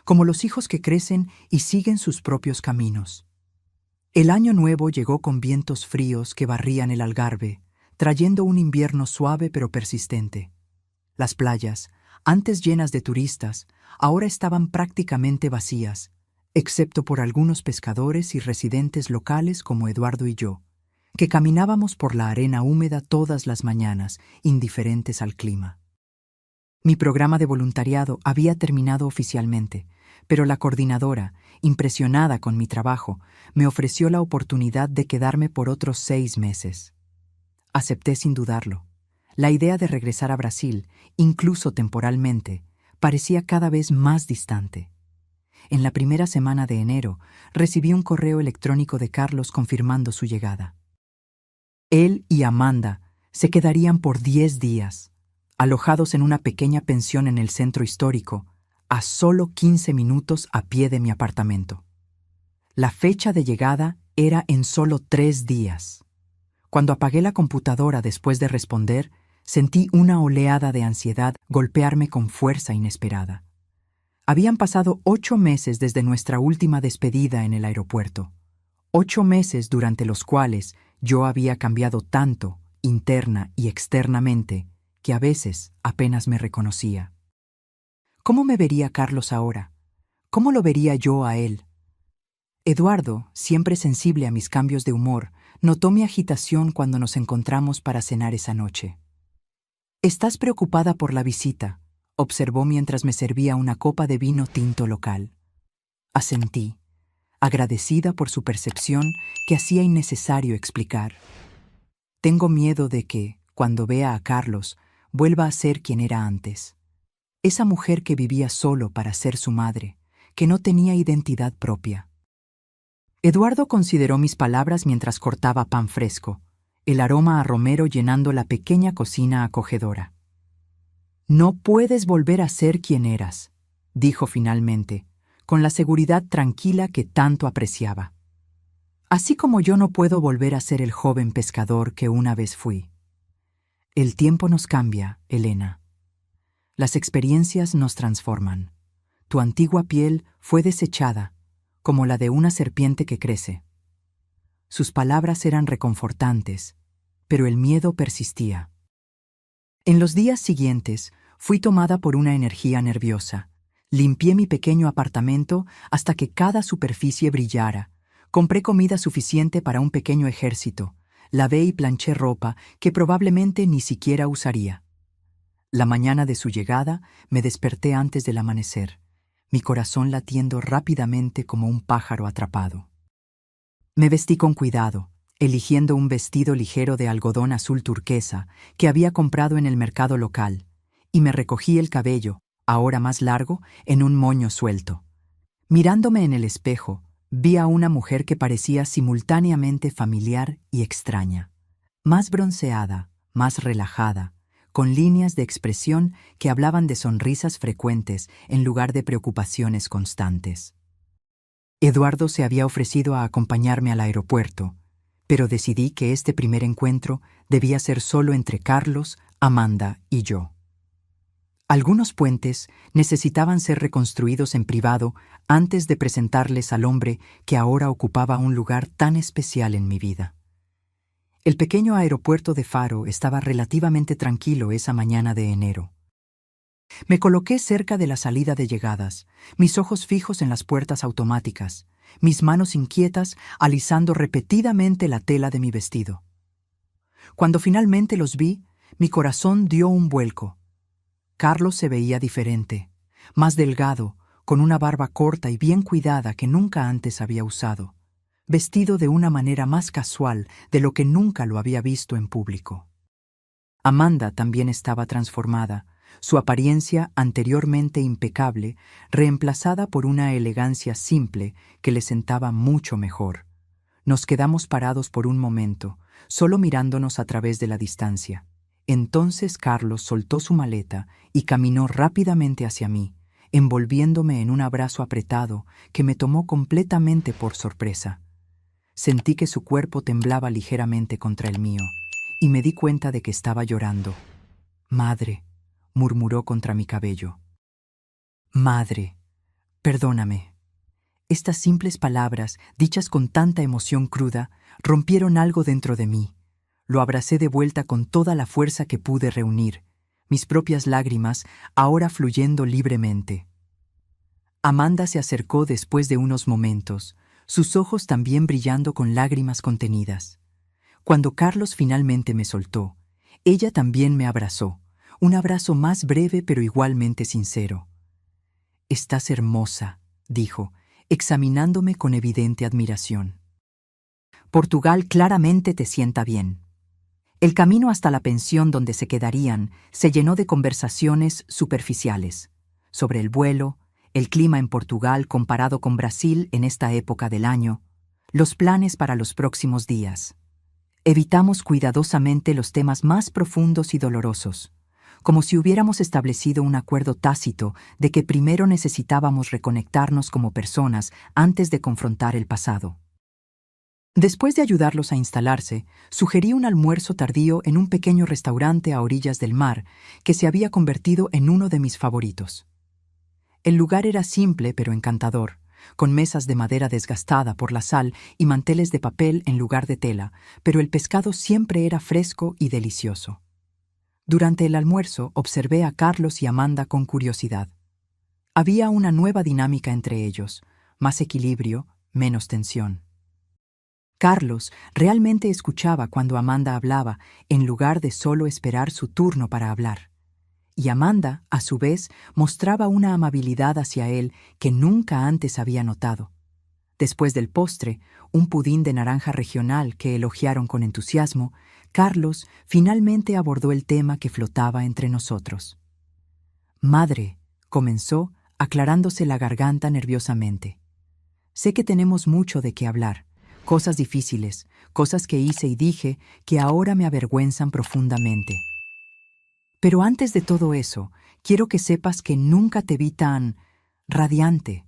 como los hijos que crecen y siguen sus propios caminos». El año nuevo llegó con vientos fríos que barrían el Algarve, trayendo un invierno suave pero persistente. Las playas, antes llenas de turistas, ahora estaban prácticamente vacías, excepto por algunos pescadores y residentes locales como Eduardo y yo, que caminábamos por la arena húmeda todas las mañanas, indiferentes al clima. Mi programa de voluntariado había terminado oficialmente, pero la coordinadora, impresionada con mi trabajo, me ofreció la oportunidad de quedarme por otros 6 meses. Acepté sin dudarlo. La idea de regresar a Brasil, incluso temporalmente, parecía cada vez más distante. En la primera semana de enero, recibí un correo electrónico de Carlos confirmando su llegada. Él y Amanda se quedarían por 10 días, alojados en una pequeña pensión en el centro histórico, a solo 15 minutos a pie de mi apartamento. La fecha de llegada era en solo 3 días. Cuando apagué la computadora después de responder, sentí una oleada de ansiedad golpearme con fuerza inesperada. Habían pasado 8 meses desde nuestra última despedida en el aeropuerto. 8 meses durante los cuales yo había cambiado tanto, interna y externamente, que a veces apenas me reconocía. ¿Cómo me vería Carlos ahora? ¿Cómo lo vería yo a él? Eduardo, siempre sensible a mis cambios de humor, notó mi agitación cuando nos encontramos para cenar esa noche. «Estás preocupada por la visita», observó mientras me servía una copa de vino tinto local. Asentí, agradecida por su percepción que hacía innecesario explicar. «Tengo miedo de que, cuando vea a Carlos, vuelva a ser quien era antes. Esa mujer que vivía solo para ser su madre, que no tenía identidad propia». Eduardo consideró mis palabras mientras cortaba pan fresco, el aroma a romero llenando la pequeña cocina acogedora. «No puedes volver a ser quien eras», dijo finalmente, con la seguridad tranquila que tanto apreciaba. «Así como yo no puedo volver a ser el joven pescador que una vez fui. El tiempo nos cambia, Elena. Las experiencias nos transforman. Tu antigua piel fue desechada, como la de una serpiente que crece». Sus palabras eran reconfortantes, pero el miedo persistía. En los días siguientes, fui tomada por una energía nerviosa. Limpié mi pequeño apartamento hasta que cada superficie brillara. Compré comida suficiente para un pequeño ejército. Lavé y planché ropa que probablemente ni siquiera usaría. La mañana de su llegada, me desperté antes del amanecer, mi corazón latiendo rápidamente como un pájaro atrapado. Me vestí con cuidado, eligiendo un vestido ligero de algodón azul turquesa que había comprado en el mercado local, y me recogí el cabello, ahora más largo, en un moño suelto. Mirándome en el espejo, Vi a una mujer que parecía simultáneamente familiar y extraña, más bronceada, más relajada, con líneas de expresión que hablaban de sonrisas frecuentes en lugar de preocupaciones constantes. Eduardo se había ofrecido a acompañarme al aeropuerto, pero decidí que este primer encuentro debía ser solo entre Carlos, Amanda y yo. Algunos puentes necesitaban ser reconstruidos en privado antes de presentarles al hombre que ahora ocupaba un lugar tan especial en mi vida. El pequeño aeropuerto de Faro estaba relativamente tranquilo esa mañana de enero. Me coloqué cerca de la salida de llegadas, mis ojos fijos en las puertas automáticas, mis manos inquietas alisando repetidamente la tela de mi vestido. Cuando finalmente los vi, mi corazón dio un vuelco. Carlos se veía diferente, más delgado, con una barba corta y bien cuidada que nunca antes había usado, vestido de una manera más casual de lo que nunca lo había visto en público. Amanda también estaba transformada, su apariencia anteriormente impecable, reemplazada por una elegancia simple que le sentaba mucho mejor. Nos quedamos parados por un momento, solo mirándonos a través de la distancia. Entonces Carlos soltó su maleta y caminó rápidamente hacia mí, envolviéndome en un abrazo apretado que me tomó completamente por sorpresa. Sentí que su cuerpo temblaba ligeramente contra el mío, y me di cuenta de que estaba llorando. «Madre», murmuró contra mi cabello. «Madre, perdóname». Estas simples palabras, dichas con tanta emoción cruda, rompieron algo dentro de mí. Lo abracé de vuelta con toda la fuerza que pude reunir, mis propias lágrimas ahora fluyendo libremente. Amanda se acercó después de unos momentos, sus ojos también brillando con lágrimas contenidas. Cuando Carlos finalmente me soltó, ella también me abrazó, un abrazo más breve pero igualmente sincero. «Estás hermosa», dijo, examinándome con evidente admiración. «Portugal claramente te sienta bien». El camino hasta la pensión donde se quedarían se llenó de conversaciones superficiales sobre el vuelo, el clima en Portugal comparado con Brasil en esta época del año, los planes para los próximos días. Evitamos cuidadosamente los temas más profundos y dolorosos, como si hubiéramos establecido un acuerdo tácito de que primero necesitábamos reconectarnos como personas antes de confrontar el pasado. Después de ayudarlos a instalarse, sugerí un almuerzo tardío en un pequeño restaurante a orillas del mar que se había convertido en uno de mis favoritos. El lugar era simple pero encantador, con mesas de madera desgastada por la sal y manteles de papel en lugar de tela, pero el pescado siempre era fresco y delicioso. Durante el almuerzo observé a Carlos y Amanda con curiosidad. Había una nueva dinámica entre ellos, más equilibrio, menos tensión. Carlos realmente escuchaba cuando Amanda hablaba, en lugar de solo esperar su turno para hablar. Y Amanda, a su vez, mostraba una amabilidad hacia él que nunca antes había notado. Después del postre, un pudín de naranja regional que elogiaron con entusiasmo, Carlos finalmente abordó el tema que flotaba entre nosotros. «Madre», comenzó, aclarándose la garganta nerviosamente. «Sé que tenemos mucho de qué hablar. Cosas difíciles, cosas que hice y dije que ahora me avergüenzan profundamente. Pero antes de todo eso, quiero que sepas que nunca te vi tan radiante.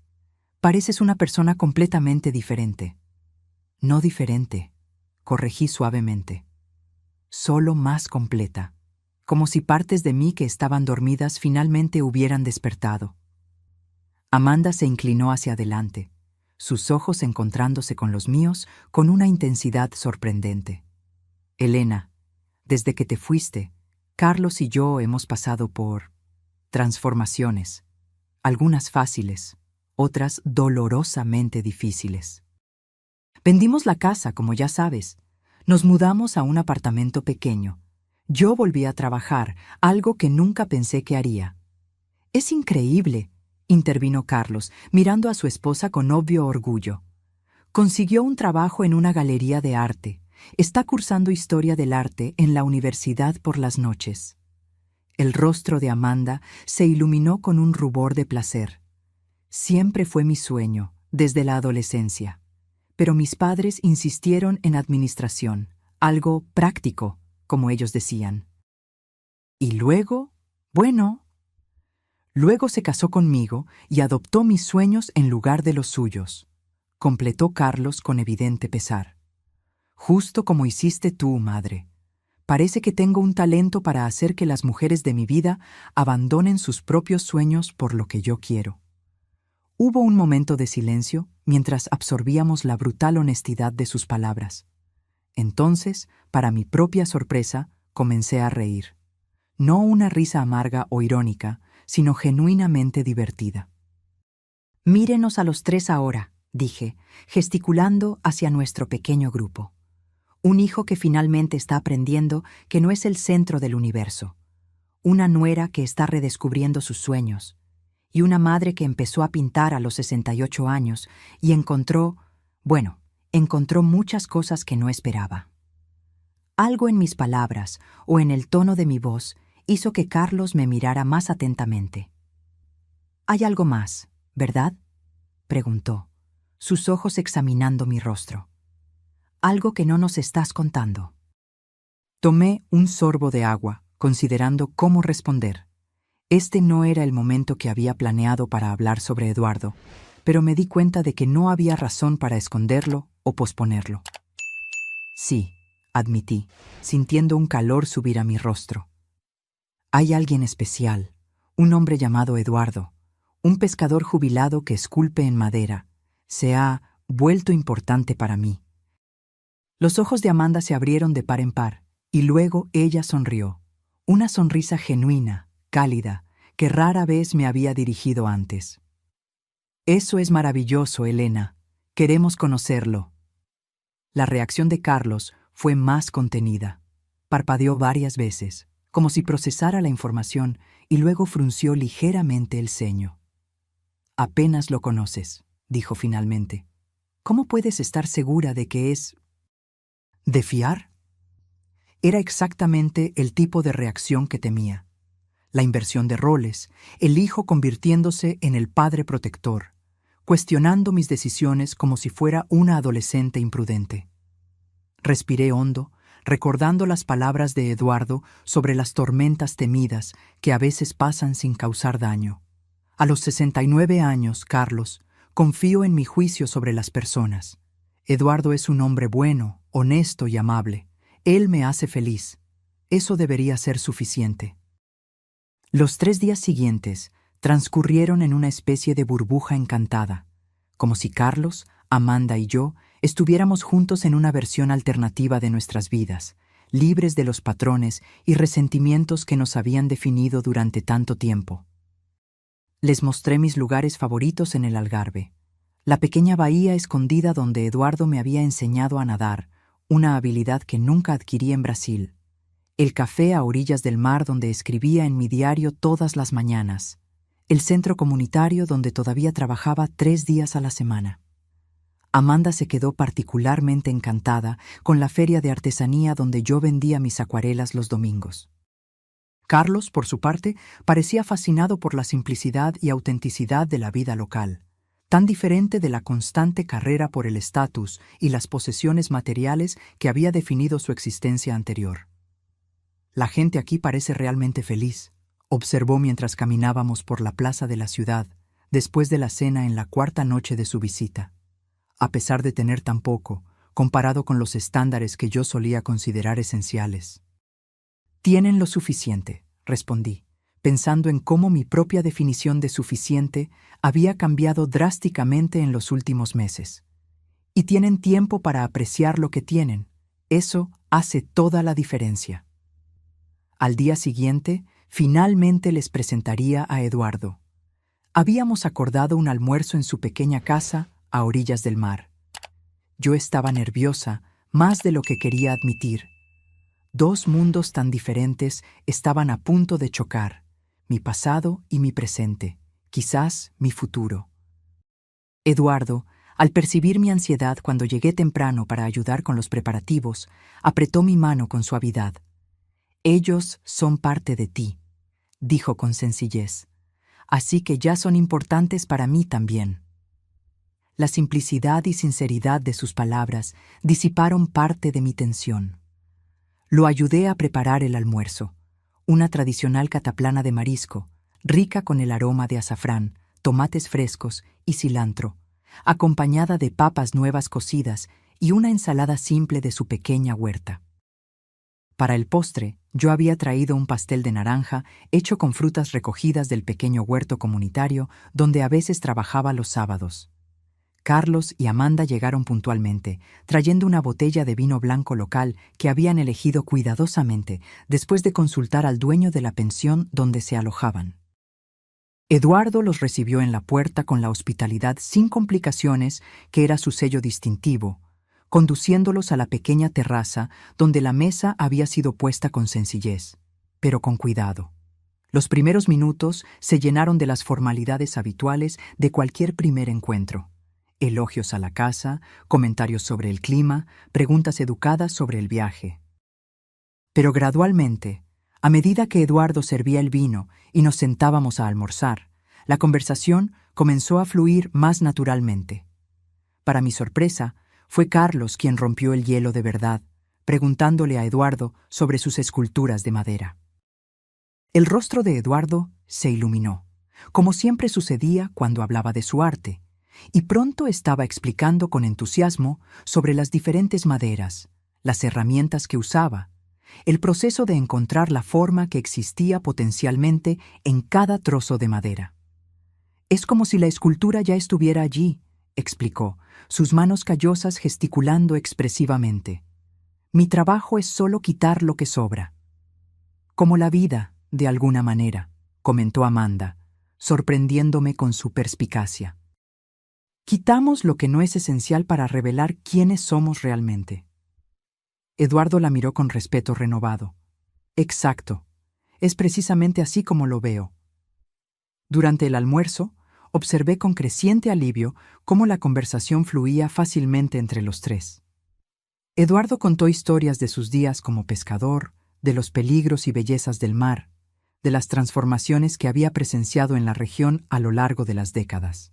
Pareces una persona completamente diferente». «No diferente», corregí suavemente. «Solo más completa, como si partes de mí que estaban dormidas finalmente hubieran despertado». Amanda se inclinó hacia adelante, sus ojos encontrándose con los míos con una intensidad sorprendente. «Elena, desde que te fuiste, Carlos y yo hemos pasado por transformaciones, algunas fáciles, otras dolorosamente difíciles. Vendimos la casa, como ya sabes. Nos mudamos a un apartamento pequeño. Yo volví a trabajar, algo que nunca pensé que haría». «Es increíble», intervino Carlos, mirando a su esposa con obvio orgullo. «Consiguió un trabajo en una galería de arte. Está cursando historia del arte en la universidad por las noches». El rostro de Amanda se iluminó con un rubor de placer. «Siempre fue mi sueño», desde la adolescencia. Pero mis padres insistieron en administración, algo práctico, como ellos decían. Y luego, bueno, luego se casó conmigo y adoptó mis sueños en lugar de los suyos, completó Carlos con evidente pesar. Justo como hiciste tú, madre. Parece que tengo un talento para hacer que las mujeres de mi vida abandonen sus propios sueños por lo que yo quiero. Hubo un momento de silencio mientras absorbíamos la brutal honestidad de sus palabras. Entonces, para mi propia sorpresa, comencé a reír. No una risa amarga o irónica, sino genuinamente divertida. Mírenos a los tres ahora, dije, gesticulando hacia nuestro pequeño grupo. Un hijo que finalmente está aprendiendo que no es el centro del universo. Una nuera que está redescubriendo sus sueños. Y una madre que empezó a pintar a los 68 años y encontró muchas cosas que no esperaba. Algo en mis palabras o en el tono de mi voz hizo que Carlos me mirara más atentamente. «Hay algo más, ¿verdad?», preguntó, sus ojos examinando mi rostro. «Algo que no nos estás contando». Tomé un sorbo de agua, considerando cómo responder. Este no era el momento que había planeado para hablar sobre Eduardo, pero me di cuenta de que no había razón para esconderlo o posponerlo. «Sí», admití, sintiendo un calor subir a mi rostro. «Hay alguien especial, un hombre llamado Eduardo, un pescador jubilado que esculpe en madera. Se ha vuelto importante para mí». Los ojos de Amanda se abrieron de par en par, y luego ella sonrió. Una sonrisa genuina, cálida, que rara vez me había dirigido antes. «Eso es maravilloso, Elena. Queremos conocerlo». La reacción de Carlos fue más contenida. Parpadeó varias veces, como si procesara la información, y luego frunció ligeramente el ceño. «Apenas lo conoces», dijo finalmente. «¿Cómo puedes estar segura de que es de fiar?» Era exactamente el tipo de reacción que temía. La inversión de roles, el hijo convirtiéndose en el padre protector, cuestionando mis decisiones como si fuera una adolescente imprudente. Respiré hondo, recordando las palabras de Eduardo sobre las tormentas temidas que a veces pasan sin causar daño. A los 69 años, Carlos, confío en mi juicio sobre las personas. Eduardo es un hombre bueno, honesto y amable. Él me hace feliz. Eso debería ser suficiente. Los 3 días siguientes transcurrieron en una especie de burbuja encantada, como si Carlos, Amanda y yo estuviéramos juntos en una versión alternativa de nuestras vidas, libres de los patrones y resentimientos que nos habían definido durante tanto tiempo. Les mostré mis lugares favoritos en el Algarve, la pequeña bahía escondida donde Eduardo me había enseñado a nadar, una habilidad que nunca adquirí en Brasil, el café a orillas del mar donde escribía en mi diario todas las mañanas, el centro comunitario donde todavía trabajaba 3 días a la semana. Amanda se quedó particularmente encantada con la feria de artesanía donde yo vendía mis acuarelas los domingos. Carlos, por su parte, parecía fascinado por la simplicidad y autenticidad de la vida local, tan diferente de la constante carrera por el estatus y las posesiones materiales que había definido su existencia anterior. «La gente aquí parece realmente feliz», observó mientras caminábamos por la plaza de la ciudad, después de la cena en la 4ª noche de su visita. A pesar de tener tan poco, comparado con los estándares que yo solía considerar esenciales. «Tienen lo suficiente», respondí, pensando en cómo mi propia definición de suficiente había cambiado drásticamente en los últimos meses. «Y tienen tiempo para apreciar lo que tienen. Eso hace toda la diferencia». Al día siguiente, finalmente les presentaría a Eduardo. Habíamos acordado un almuerzo en su pequeña casa a orillas del mar. Yo estaba nerviosa, más de lo que quería admitir. 2 mundos tan diferentes estaban a punto de chocar, mi pasado y mi presente, quizás mi futuro. Eduardo, al percibir mi ansiedad cuando llegué temprano para ayudar con los preparativos, apretó mi mano con suavidad. «Ellos son parte de ti», dijo con sencillez, «así que ya son importantes para mí también». La simplicidad y sinceridad de sus palabras disiparon parte de mi tensión. Lo ayudé a preparar el almuerzo, una tradicional cataplana de marisco, rica con el aroma de azafrán, tomates frescos y cilantro, acompañada de papas nuevas cocidas y una ensalada simple de su pequeña huerta. Para el postre, yo había traído un pastel de naranja hecho con frutas recogidas del pequeño huerto comunitario donde a veces trabajaba los sábados. Carlos y Amanda llegaron puntualmente, trayendo una botella de vino blanco local que habían elegido cuidadosamente después de consultar al dueño de la pensión donde se alojaban. Eduardo los recibió en la puerta con la hospitalidad sin complicaciones que era su sello distintivo, conduciéndolos a la pequeña terraza donde la mesa había sido puesta con sencillez, pero con cuidado. Los primeros minutos se llenaron de las formalidades habituales de cualquier primer encuentro. Elogios a la casa, comentarios sobre el clima, preguntas educadas sobre el viaje. Pero gradualmente, a medida que Eduardo servía el vino y nos sentábamos a almorzar, la conversación comenzó a fluir más naturalmente. Para mi sorpresa, fue Carlos quien rompió el hielo de verdad, preguntándole a Eduardo sobre sus esculturas de madera. El rostro de Eduardo se iluminó, como siempre sucedía cuando hablaba de su arte, y pronto estaba explicando con entusiasmo sobre las diferentes maderas, las herramientas que usaba, el proceso de encontrar la forma que existía potencialmente en cada trozo de madera. Es como si la escultura ya estuviera allí, explicó, sus manos callosas gesticulando expresivamente. Mi trabajo es solo quitar lo que sobra. Como la vida, de alguna manera, comentó Amanda, sorprendiéndome con su perspicacia. Quitamos lo que no es esencial para revelar quiénes somos realmente. Eduardo la miró con respeto renovado. Exacto. Es precisamente así como lo veo. Durante el almuerzo, observé con creciente alivio cómo la conversación fluía fácilmente entre los tres. Eduardo contó historias de sus días como pescador, de los peligros y bellezas del mar, de las transformaciones que había presenciado en la región a lo largo de las décadas.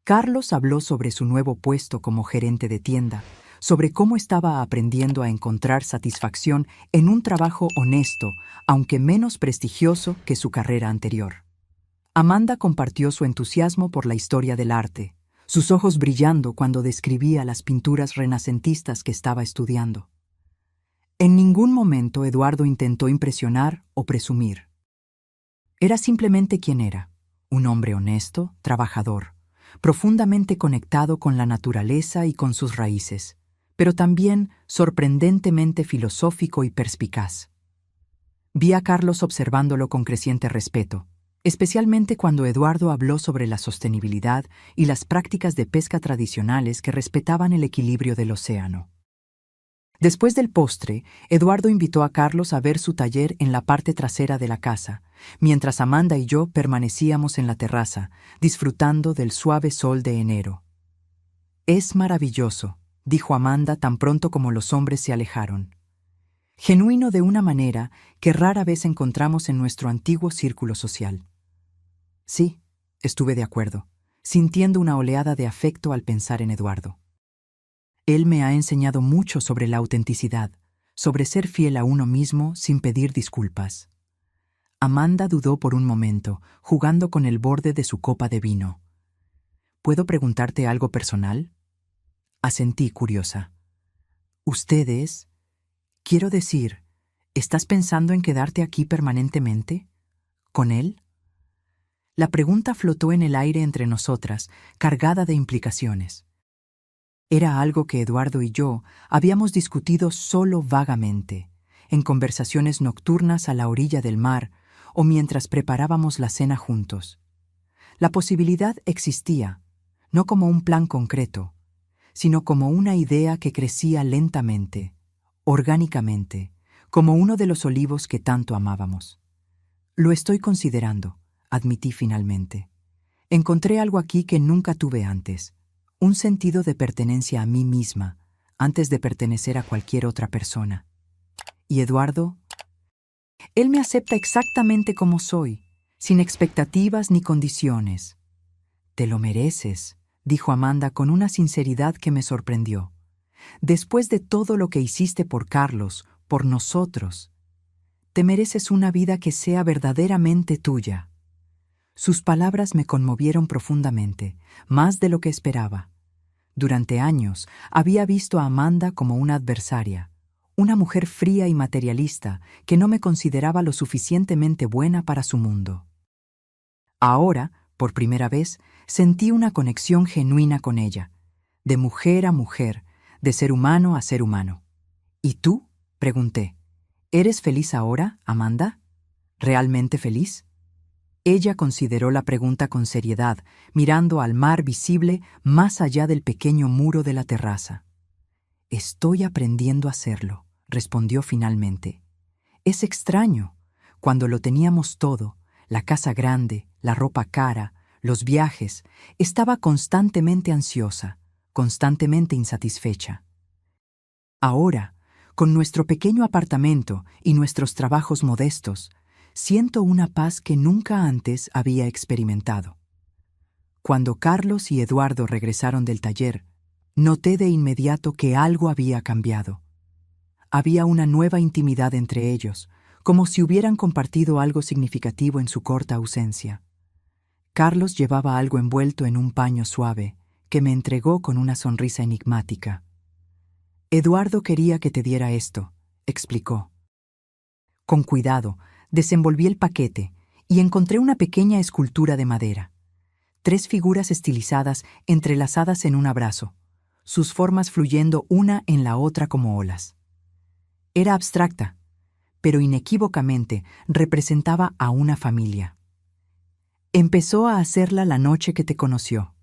Carlos habló sobre su nuevo puesto como gerente de tienda, sobre cómo estaba aprendiendo a encontrar satisfacción en un trabajo honesto, aunque menos prestigioso que su carrera anterior. Amanda compartió su entusiasmo por la historia del arte, sus ojos brillando cuando describía las pinturas renacentistas que estaba estudiando. En ningún momento Eduardo intentó impresionar o presumir. Era simplemente quien era, un hombre honesto, trabajador, profundamente conectado con la naturaleza y con sus raíces, pero también sorprendentemente filosófico y perspicaz. Vi a Carlos observándolo con creciente respeto, especialmente cuando Eduardo habló sobre la sostenibilidad y las prácticas de pesca tradicionales que respetaban el equilibrio del océano. Después del postre, Eduardo invitó a Carlos a ver su taller en la parte trasera de la casa, mientras Amanda y yo permanecíamos en la terraza, disfrutando del suave sol de enero. Es maravilloso, dijo Amanda tan pronto como los hombres se alejaron. Genuino de una manera que rara vez encontramos en nuestro antiguo círculo social. Sí, estuve de acuerdo, sintiendo una oleada de afecto al pensar en Eduardo. Él me ha enseñado mucho sobre la autenticidad, sobre ser fiel a uno mismo sin pedir disculpas. Amanda dudó por un momento, jugando con el borde de su copa de vino. ¿Puedo preguntarte algo personal? Asentí curiosa. ¿Ustedes? Quiero decir, ¿estás pensando en quedarte aquí permanentemente? ¿Con él? La pregunta flotó en el aire entre nosotras, cargada de implicaciones. Era algo que Eduardo y yo habíamos discutido solo vagamente, en conversaciones nocturnas a la orilla del mar o mientras preparábamos la cena juntos. La posibilidad existía, no como un plan concreto, sino como una idea que crecía lentamente, orgánicamente, como uno de los olivos que tanto amábamos. Lo estoy considerando, admití finalmente. Encontré algo aquí que nunca tuve antes. Un sentido de pertenencia a mí misma, antes de pertenecer a cualquier otra persona. ¿Y Eduardo? Él me acepta exactamente como soy, sin expectativas ni condiciones. Te lo mereces, dijo Amanda con una sinceridad que me sorprendió. Después de todo lo que hiciste por Carlos, por nosotros, te mereces una vida que sea verdaderamente tuya. Sus palabras me conmovieron profundamente, más de lo que esperaba. Durante años había visto a Amanda como una adversaria, una mujer fría y materialista que no me consideraba lo suficientemente buena para su mundo. Ahora, por primera vez, sentí una conexión genuina con ella, de mujer a mujer, de ser humano a ser humano. ¿Y tú?, pregunté. ¿Eres feliz ahora, Amanda? ¿Realmente feliz? Ella consideró la pregunta con seriedad, mirando al mar visible más allá del pequeño muro de la terraza. Estoy aprendiendo a hacerlo, respondió finalmente. Es extraño. Cuando lo teníamos todo, la casa grande, la ropa cara, los viajes, estaba constantemente ansiosa, constantemente insatisfecha. Ahora, con nuestro pequeño apartamento y nuestros trabajos modestos, siento una paz que nunca antes había experimentado. Cuando Carlos y Eduardo regresaron del taller, noté de inmediato que algo había cambiado. Había una nueva intimidad entre ellos, como si hubieran compartido algo significativo en su corta ausencia. Carlos llevaba algo envuelto en un paño suave, que me entregó con una sonrisa enigmática. Eduardo quería que te diera esto, explicó. Con cuidado, desenvolví el paquete y encontré una pequeña escultura de madera. 3 figuras estilizadas entrelazadas en un abrazo, sus formas fluyendo una en la otra como olas. Era abstracta, pero inequívocamente representaba a una familia. Empezó a hacerla la noche que te conoció,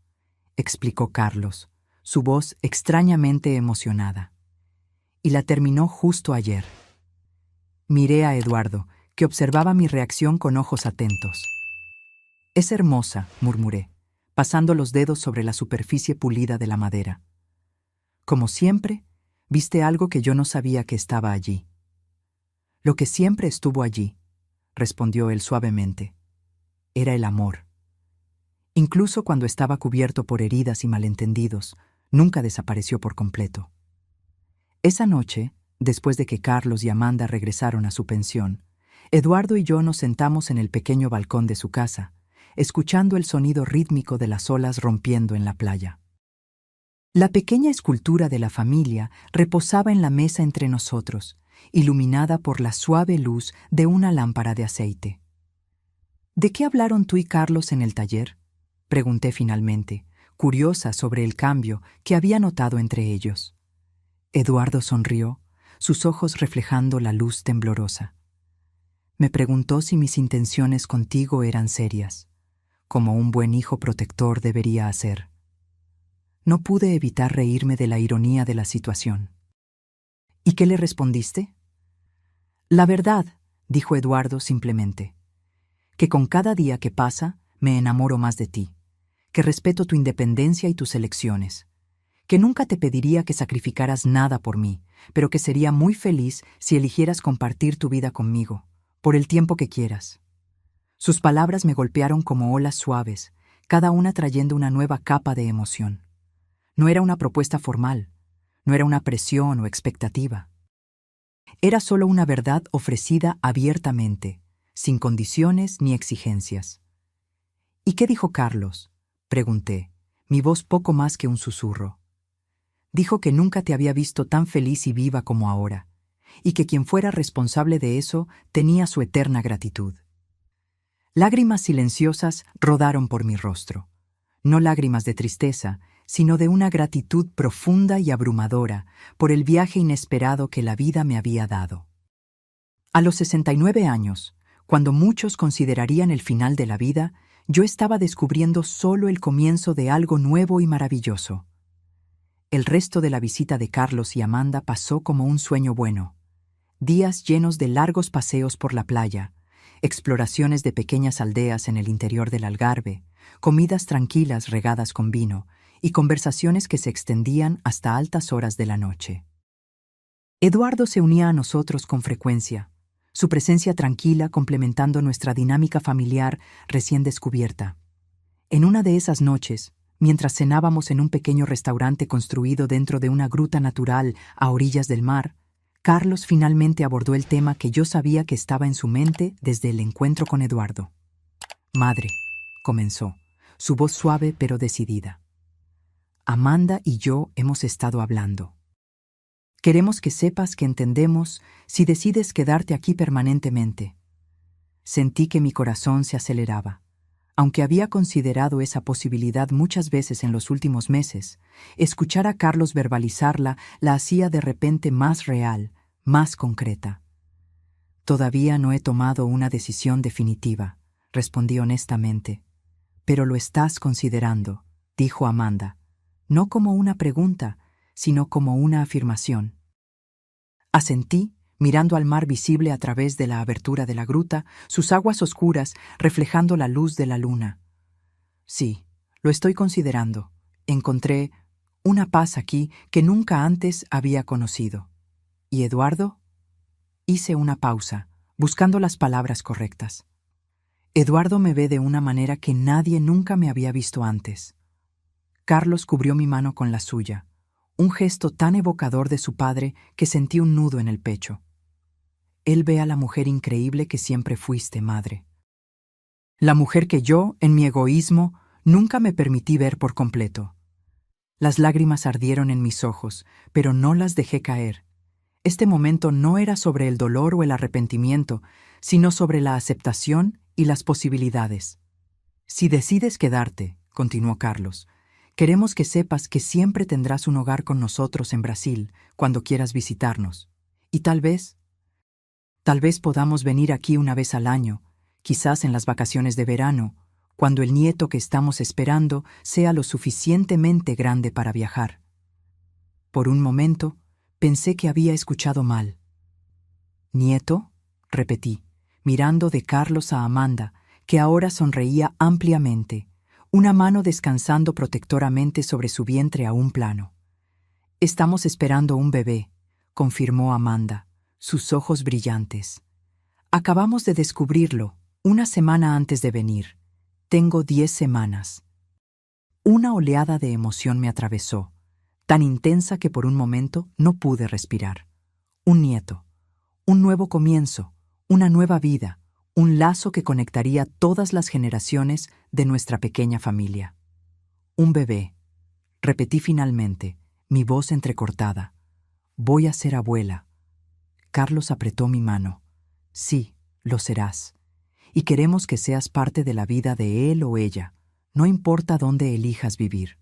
explicó Carlos, su voz extrañamente emocionada. Y la terminó justo ayer. Miré a Eduardo, que observaba mi reacción con ojos atentos. Es hermosa, murmuré, pasando los dedos sobre la superficie pulida de la madera. Como siempre, viste algo que yo no sabía que estaba allí. Lo que siempre estuvo allí, respondió él suavemente, era el amor. Incluso cuando estaba cubierto por heridas y malentendidos, nunca desapareció por completo. Esa noche, después de que Carlos y Amanda regresaron a su pensión, Eduardo y yo nos sentamos en el pequeño balcón de su casa, escuchando el sonido rítmico de las olas rompiendo en la playa. La pequeña escultura de la familia reposaba en la mesa entre nosotros, iluminada por la suave luz de una lámpara de aceite. ¿De qué hablaron tú y Carlos en el taller?, pregunté finalmente, curiosa sobre el cambio que había notado entre ellos. Eduardo sonrió, sus ojos reflejando la luz temblorosa. Me preguntó si mis intenciones contigo eran serias, como un buen hijo protector debería hacer. No pude evitar reírme de la ironía de la situación. ¿Y qué le respondiste? La verdad, dijo Eduardo simplemente, que con cada día que pasa me enamoro más de ti, que respeto tu independencia y tus elecciones, que nunca te pediría que sacrificaras nada por mí, pero que sería muy feliz si eligieras compartir tu vida conmigo, por el tiempo que quieras. Sus palabras me golpearon como olas suaves, cada una trayendo una nueva capa de emoción. No era una propuesta formal, no era una presión o expectativa. Era solo una verdad ofrecida abiertamente, sin condiciones ni exigencias. ¿Y qué dijo Carlos?, pregunté, mi voz poco más que un susurro. Dijo que nunca te había visto tan feliz y viva como ahora, y que quien fuera responsable de eso tenía su eterna gratitud. Lágrimas silenciosas rodaron por mi rostro, no lágrimas de tristeza, sino de una gratitud profunda y abrumadora por el viaje inesperado que la vida me había dado. A los 69 años, cuando muchos considerarían el final de la vida, yo estaba descubriendo solo el comienzo de algo nuevo y maravilloso. El resto de la visita de Carlos y Amanda pasó como un sueño bueno. Días llenos de largos paseos por la playa, exploraciones de pequeñas aldeas en el interior del Algarve, comidas tranquilas regadas con vino y conversaciones que se extendían hasta altas horas de la noche. Eduardo se unía a nosotros con frecuencia, su presencia tranquila complementando nuestra dinámica familiar recién descubierta. En una de esas noches, mientras cenábamos en un pequeño restaurante construido dentro de una gruta natural a orillas del mar, Carlos finalmente abordó el tema que yo sabía que estaba en su mente desde el encuentro con Eduardo. «Madre», comenzó, su voz suave pero decidida. «Amanda y yo hemos estado hablando. Queremos que sepas que entendemos si decides quedarte aquí permanentemente». Sentí que mi corazón se aceleraba. Aunque había considerado esa posibilidad muchas veces en los últimos meses, escuchar a Carlos verbalizarla la hacía de repente más real, más concreta. «Todavía no he tomado una decisión definitiva», respondí honestamente. «Pero lo estás considerando», dijo Amanda, no como una pregunta, sino como una afirmación. Asentí, mirando al mar visible a través de la abertura de la gruta, sus aguas oscuras reflejando la luz de la luna. «Sí, lo estoy considerando. Encontré una paz aquí que nunca antes había conocido. ¿Y Eduardo?». Hice una pausa, buscando las palabras correctas. «Eduardo me ve de una manera que nadie nunca me había visto antes». Carlos cubrió mi mano con la suya, un gesto tan evocador de su padre que sentí un nudo en el pecho. «Él ve a la mujer increíble que siempre fuiste, madre. La mujer que yo, en mi egoísmo, nunca me permití ver por completo». Las lágrimas ardieron en mis ojos, pero no las dejé caer. Este momento no era sobre el dolor o el arrepentimiento, sino sobre la aceptación y las posibilidades. «Si decides quedarte», continuó Carlos, «queremos que sepas que siempre tendrás un hogar con nosotros en Brasil cuando quieras visitarnos. Y tal vez podamos venir aquí una vez al año, quizás en las vacaciones de verano, cuando el nieto que estamos esperando sea lo suficientemente grande para viajar». Por un momento, pensé que había escuchado mal. «¿Nieto?», repetí, mirando de Carlos a Amanda, que ahora sonreía ampliamente, una mano descansando protectoramente sobre su vientre aún plano. «Estamos esperando un bebé», confirmó Amanda, sus ojos brillantes. «Acabamos de descubrirlo, una semana antes de venir. Tengo 10 semanas». Una oleada de emoción me atravesó, tan intensa que por un momento no pude respirar. Un nieto, un nuevo comienzo, una nueva vida, un lazo que conectaría todas las generaciones de nuestra pequeña familia. «Un bebé», repetí finalmente, mi voz entrecortada. «Voy a ser abuela». Carlos apretó mi mano. «Sí, lo serás. Y queremos que seas parte de la vida de él o ella, no importa dónde elijas vivir».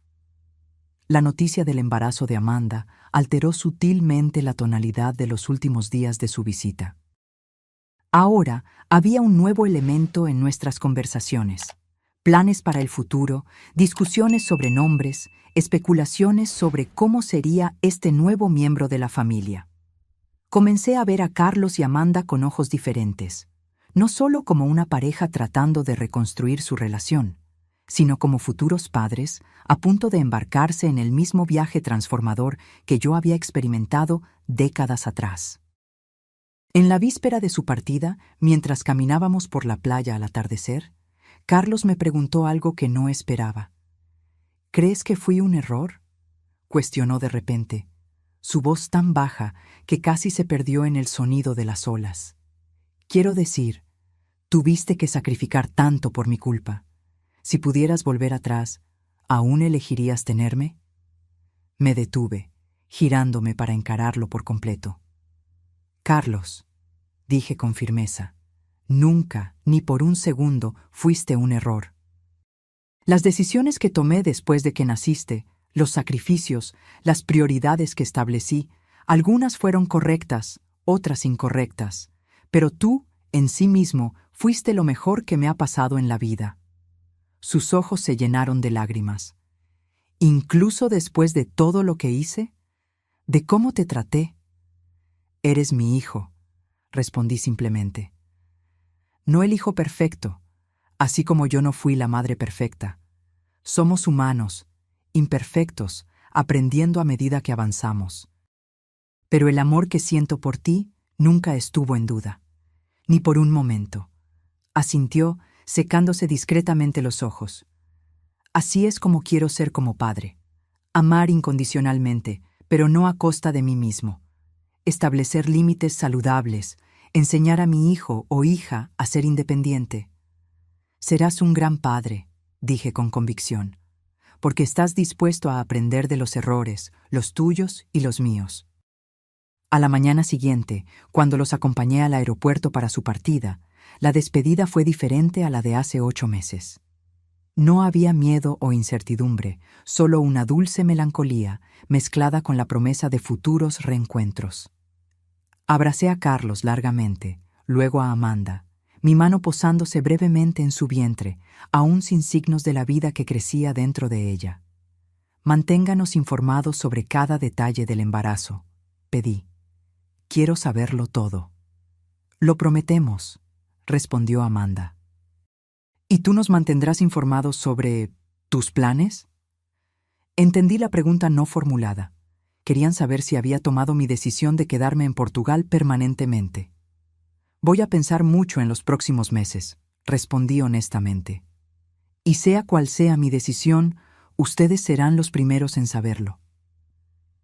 La noticia del embarazo de Amanda alteró sutilmente la tonalidad de los últimos días de su visita. Ahora había un nuevo elemento en nuestras conversaciones: planes para el futuro, discusiones sobre nombres, especulaciones sobre cómo sería este nuevo miembro de la familia. Comencé a ver a Carlos y Amanda con ojos diferentes, no solo como una pareja tratando de reconstruir su relación, sino como futuros padres a punto de embarcarse en el mismo viaje transformador que yo había experimentado décadas atrás. En la víspera de su partida, mientras caminábamos por la playa al atardecer, Carlos me preguntó algo que no esperaba. «¿Crees que fui un error?», cuestionó de repente, su voz tan baja que casi se perdió en el sonido de las olas. «Quiero decir, tuviste que sacrificar tanto por mi culpa. Si pudieras volver atrás, ¿aún elegirías tenerme?». Me detuve, girándome para encararlo por completo. «Carlos», dije con firmeza, «nunca, ni por un segundo, fuiste un error. Las decisiones que tomé después de que naciste, los sacrificios, las prioridades que establecí, algunas fueron correctas, otras incorrectas, pero tú, en sí mismo, fuiste lo mejor que me ha pasado en la vida». Sus ojos se llenaron de lágrimas. «¿Incluso después de todo lo que hice? ¿De cómo te traté?». «Eres mi hijo», respondí simplemente. «No el hijo perfecto, así como yo no fui la madre perfecta. Somos humanos, imperfectos, aprendiendo a medida que avanzamos. Pero el amor que siento por ti nunca estuvo en duda, ni por un momento», asintió, secándose discretamente los ojos. Así es como quiero ser como padre. Amar incondicionalmente, pero no a costa de mí mismo. Establecer límites saludables, enseñar a mi hijo o hija a ser independiente. Serás un gran padre, dije con convicción, porque estás dispuesto a aprender de los errores, los tuyos y los míos. A la mañana siguiente, cuando los acompañé al aeropuerto para su partida, la despedida fue diferente a la de hace 8 meses. No había miedo o incertidumbre, solo una dulce melancolía mezclada con la promesa de futuros reencuentros. Abracé a Carlos largamente, luego a Amanda, mi mano posándose brevemente en su vientre, aún sin signos de la vida que crecía dentro de ella. Manténganos informados sobre cada detalle del embarazo, pedí. Quiero saberlo todo. Lo prometemos, respondió Amanda. ¿Y tú nos mantendrás informados sobre tus planes? Entendí la pregunta no formulada. Querían saber si había tomado mi decisión de quedarme en Portugal permanentemente. Voy a pensar mucho en los próximos meses, respondí honestamente. Y sea cual sea mi decisión, ustedes serán los primeros en saberlo.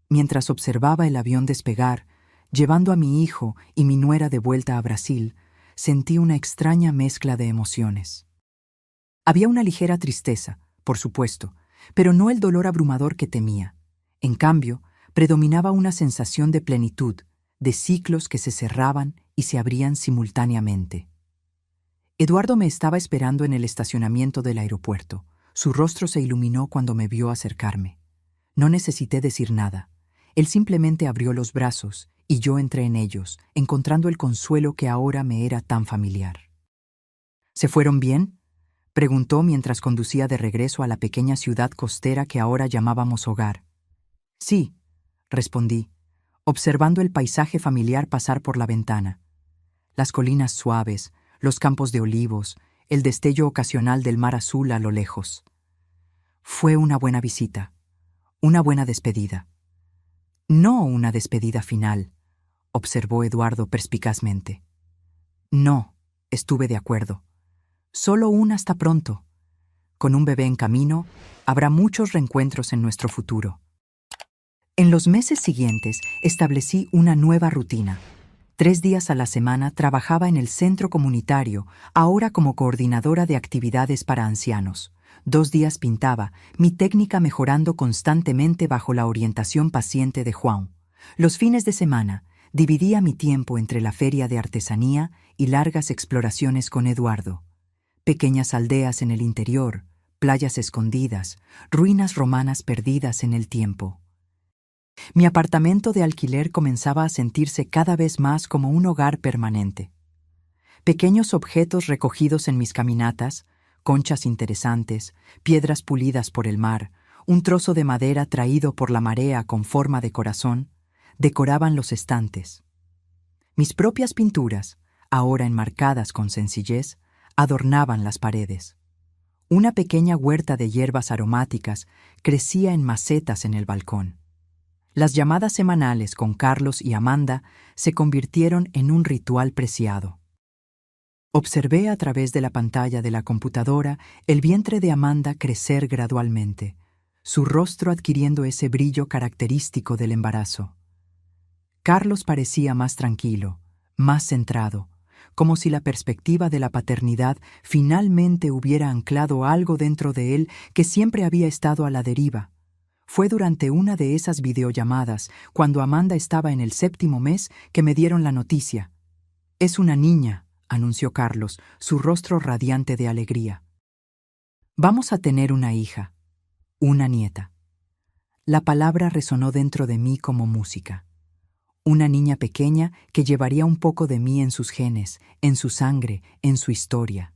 Mientras observaba el avión despegar, llevando a mi hijo y mi nuera de vuelta a Brasil, sentí una extraña mezcla de emociones. Había una ligera tristeza, por supuesto, pero no el dolor abrumador que temía. En cambio, predominaba una sensación de plenitud, de ciclos que se cerraban y se abrían simultáneamente. Eduardo me estaba esperando en el estacionamiento del aeropuerto. Su rostro se iluminó cuando me vio acercarme. No necesité decir nada. Él simplemente abrió los brazos y yo entré en ellos, encontrando el consuelo que ahora me era tan familiar. ¿Se fueron bien?, preguntó mientras conducía de regreso a la pequeña ciudad costera que ahora llamábamos hogar. Sí, respondí, observando el paisaje familiar pasar por la ventana. Las colinas suaves, los campos de olivos, el destello ocasional del mar azul a lo lejos. Fue una buena visita, una buena despedida. No una despedida final, observó Eduardo perspicazmente. No, estuve de acuerdo. Solo un hasta pronto. Con un bebé en camino, habrá muchos reencuentros en nuestro futuro. En los meses siguientes, establecí una nueva rutina. 3 días a la semana trabajaba en el centro comunitario, ahora como coordinadora de actividades para ancianos. 2 días pintaba, mi técnica mejorando constantemente bajo la orientación paciente de Juan. Los fines de semana, dividía mi tiempo entre la feria de artesanía y largas exploraciones con Eduardo. Pequeñas aldeas en el interior, playas escondidas, ruinas romanas perdidas en el tiempo. Mi apartamento de alquiler comenzaba a sentirse cada vez más como un hogar permanente. Pequeños objetos recogidos en mis caminatas, conchas interesantes, piedras pulidas por el mar, un trozo de madera traído por la marea con forma de corazón, decoraban los estantes. Mis propias pinturas, ahora enmarcadas con sencillez, adornaban las paredes. Una pequeña huerta de hierbas aromáticas crecía en macetas en el balcón. Las llamadas semanales con Carlos y Amanda se convirtieron en un ritual preciado. Observé a través de la pantalla de la computadora el vientre de Amanda crecer gradualmente, su rostro adquiriendo ese brillo característico del embarazo. Carlos parecía más tranquilo, más centrado, como si la perspectiva de la paternidad finalmente hubiera anclado algo dentro de él que siempre había estado a la deriva. Fue durante una de esas videollamadas, cuando Amanda estaba en el 7º mes, que me dieron la noticia. «Es una niña», anunció Carlos, su rostro radiante de alegría. «Vamos a tener una hija, una nieta». La palabra resonó dentro de mí como música. Una niña pequeña que llevaría un poco de mí en sus genes, en su sangre, en su historia.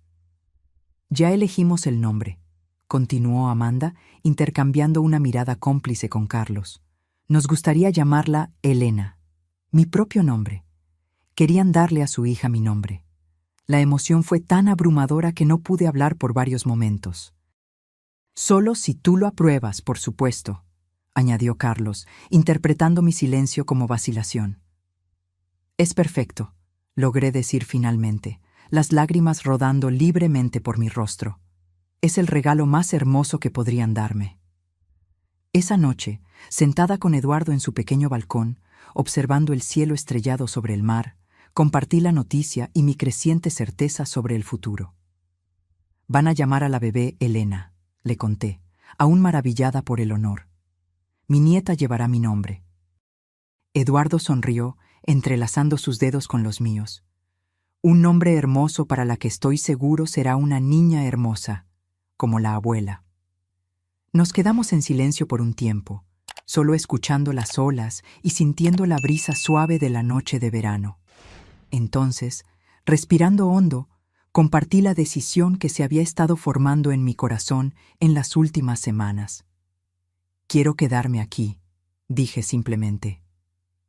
«Ya elegimos el nombre», continuó Amanda, intercambiando una mirada cómplice con Carlos. «Nos gustaría llamarla Elena, mi propio nombre». Querían darle a su hija mi nombre. La emoción fue tan abrumadora que no pude hablar por varios momentos. «Solo si tú lo apruebas, por supuesto», añadió Carlos, interpretando mi silencio como vacilación. «Es perfecto», logré decir finalmente, las lágrimas rodando libremente por mi rostro. Es el regalo más hermoso que podrían darme. Esa noche, sentada con Eduardo en su pequeño balcón, observando el cielo estrellado sobre el mar, compartí la noticia y mi creciente certeza sobre el futuro. Van a llamar a la bebé Elena, le conté, aún maravillada por el honor. Mi nieta llevará mi nombre. Eduardo sonrió, entrelazando sus dedos con los míos. Un nombre hermoso para la que estoy seguro será una niña hermosa, como la abuela. Nos quedamos en silencio por un tiempo, solo escuchando las olas y sintiendo la brisa suave de la noche de verano. Entonces, respirando hondo, compartí la decisión que se había estado formando en mi corazón en las últimas semanas. Quiero quedarme aquí, dije simplemente.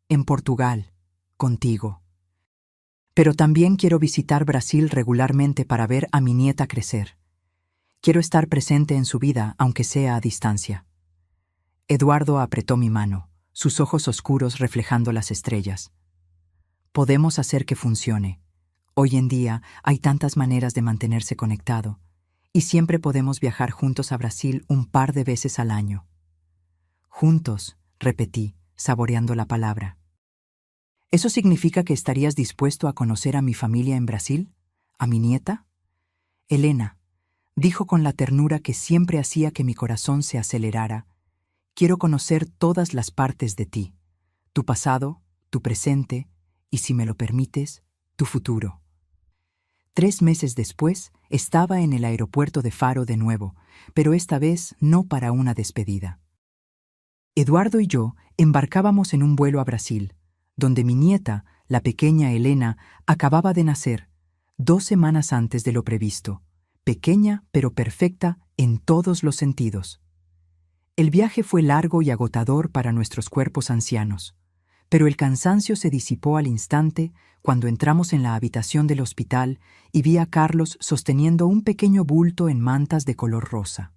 En Portugal, contigo. Pero también quiero visitar Brasil regularmente para ver a mi nieta crecer. Quiero estar presente en su vida, aunque sea a distancia. Eduardo apretó mi mano, sus ojos oscuros reflejando las estrellas. Podemos hacer que funcione. Hoy en día hay tantas maneras de mantenerse conectado, y siempre podemos viajar juntos a Brasil un par de veces al año. Juntos, repetí, saboreando la palabra. ¿Eso significa que estarías dispuesto a conocer a mi familia en Brasil? ¿A mi nieta? Elena, dijo con la ternura que siempre hacía que mi corazón se acelerara, quiero conocer todas las partes de ti, tu pasado, tu presente y, si me lo permites, tu futuro. 3 meses después, estaba en el aeropuerto de Faro de nuevo, pero esta vez no para una despedida. Eduardo y yo embarcábamos en un vuelo a Brasil, donde mi nieta, la pequeña Elena, acababa de nacer, 2 semanas antes de lo previsto, pequeña pero perfecta en todos los sentidos. El viaje fue largo y agotador para nuestros cuerpos ancianos, pero el cansancio se disipó al instante cuando entramos en la habitación del hospital y vi a Carlos sosteniendo un pequeño bulto en mantas de color rosa.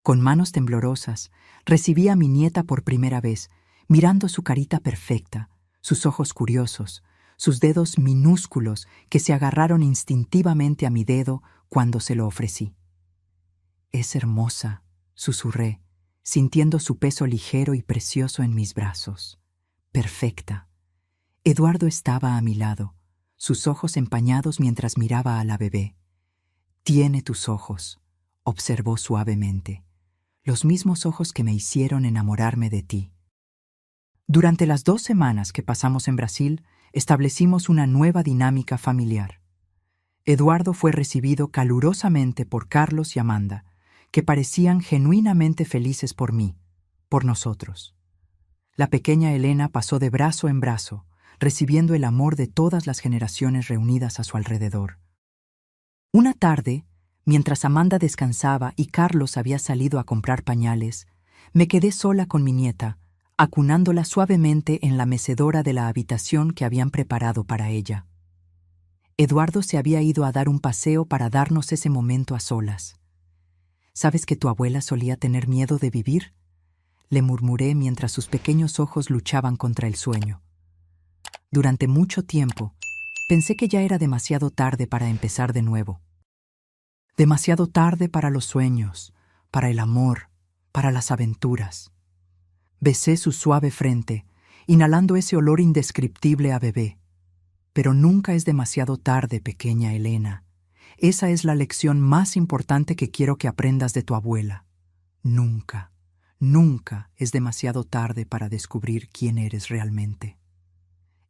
Con manos temblorosas, recibí a mi nieta por primera vez, mirando su carita perfecta, sus ojos curiosos, sus dedos minúsculos que se agarraron instintivamente a mi dedo cuando se lo ofrecí. Es hermosa, susurré, sintiendo su peso ligero y precioso en mis brazos. Perfecta. Eduardo estaba a mi lado, sus ojos empañados mientras miraba a la bebé. Tiene tus ojos, observó suavemente, los mismos ojos que me hicieron enamorarme de ti. Durante las 2 semanas que pasamos en Brasil, establecimos una nueva dinámica familiar. Eduardo fue recibido calurosamente por Carlos y Amanda, que parecían genuinamente felices por mí, por nosotros. La pequeña Elena pasó de brazo en brazo, recibiendo el amor de todas las generaciones reunidas a su alrededor. Una tarde, mientras Amanda descansaba y Carlos había salido a comprar pañales, me quedé sola con mi nieta, acunándola suavemente en la mecedora de la habitación que habían preparado para ella. Eduardo se había ido a dar un paseo para darnos ese momento a solas. ¿Sabes que tu abuela solía tener miedo de vivir?, le murmuré mientras sus pequeños ojos luchaban contra el sueño. Durante mucho tiempo, pensé que ya era demasiado tarde para empezar de nuevo. Demasiado tarde para los sueños, para el amor, para las aventuras. Besé su suave frente, inhalando ese olor indescriptible a bebé. Pero nunca es demasiado tarde, pequeña Elena. Esa es la lección más importante que quiero que aprendas de tu abuela. Nunca, nunca es demasiado tarde para descubrir quién eres realmente.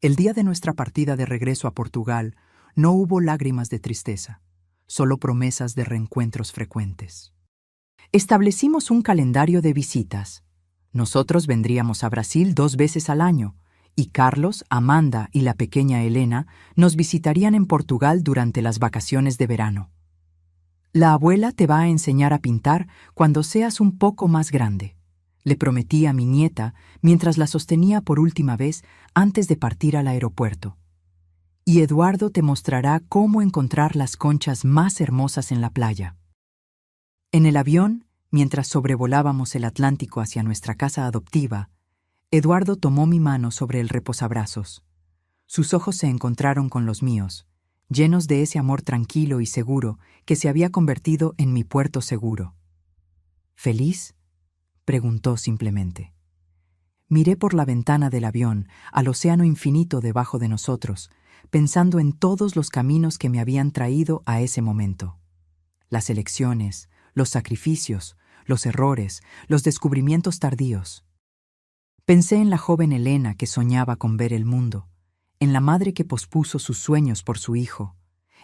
El día de nuestra partida de regreso a Portugal no hubo lágrimas de tristeza, solo promesas de reencuentros frecuentes. Establecimos un calendario de visitas. Nosotros vendríamos a Brasil 2 veces al año, y Carlos, Amanda y la pequeña Elena nos visitarían en Portugal durante las vacaciones de verano. La abuela te va a enseñar a pintar cuando seas un poco más grande, le prometí a mi nieta mientras la sostenía por última vez antes de partir al aeropuerto. Y Eduardo te mostrará cómo encontrar las conchas más hermosas en la playa. En el avión, mientras sobrevolábamos el Atlántico hacia nuestra casa adoptiva, Eduardo tomó mi mano sobre el reposabrazos. Sus ojos se encontraron con los míos, llenos de ese amor tranquilo y seguro que se había convertido en mi puerto seguro. ¿Feliz?, preguntó simplemente. Miré por la ventana del avión al océano infinito debajo de nosotros, pensando en todos los caminos que me habían traído a ese momento. Las elecciones, los sacrificios, los errores, los descubrimientos tardíos. Pensé en la joven Elena que soñaba con ver el mundo, en la madre que pospuso sus sueños por su hijo,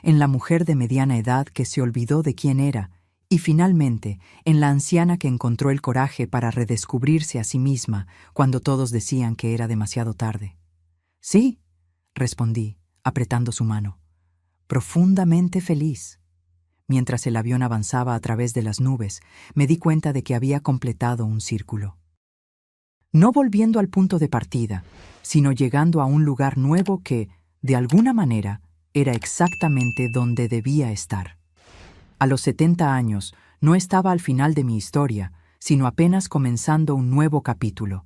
en la mujer de mediana edad que se olvidó de quién era, y finalmente en la anciana que encontró el coraje para redescubrirse a sí misma cuando todos decían que era demasiado tarde. Sí, respondí, apretando su mano, profundamente feliz. Mientras el avión avanzaba a través de las nubes, me di cuenta de que había completado un círculo. No volviendo al punto de partida, sino llegando a un lugar nuevo que, de alguna manera, era exactamente donde debía estar. A los 70 años, no estaba al final de mi historia, sino apenas comenzando un nuevo capítulo.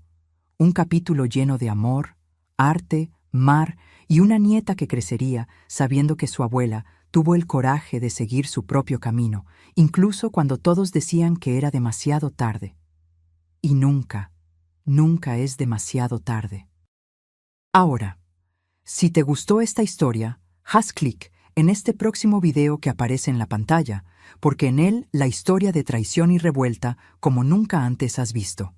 Un capítulo lleno de amor, arte, mar y una nieta que crecería sabiendo que su abuela tuvo el coraje de seguir su propio camino, incluso cuando todos decían que era demasiado tarde. Y nunca, nunca es demasiado tarde. Ahora, si te gustó esta historia, haz clic en este próximo video que aparece en la pantalla, porque en él la historia de traición y revuelta como nunca antes has visto.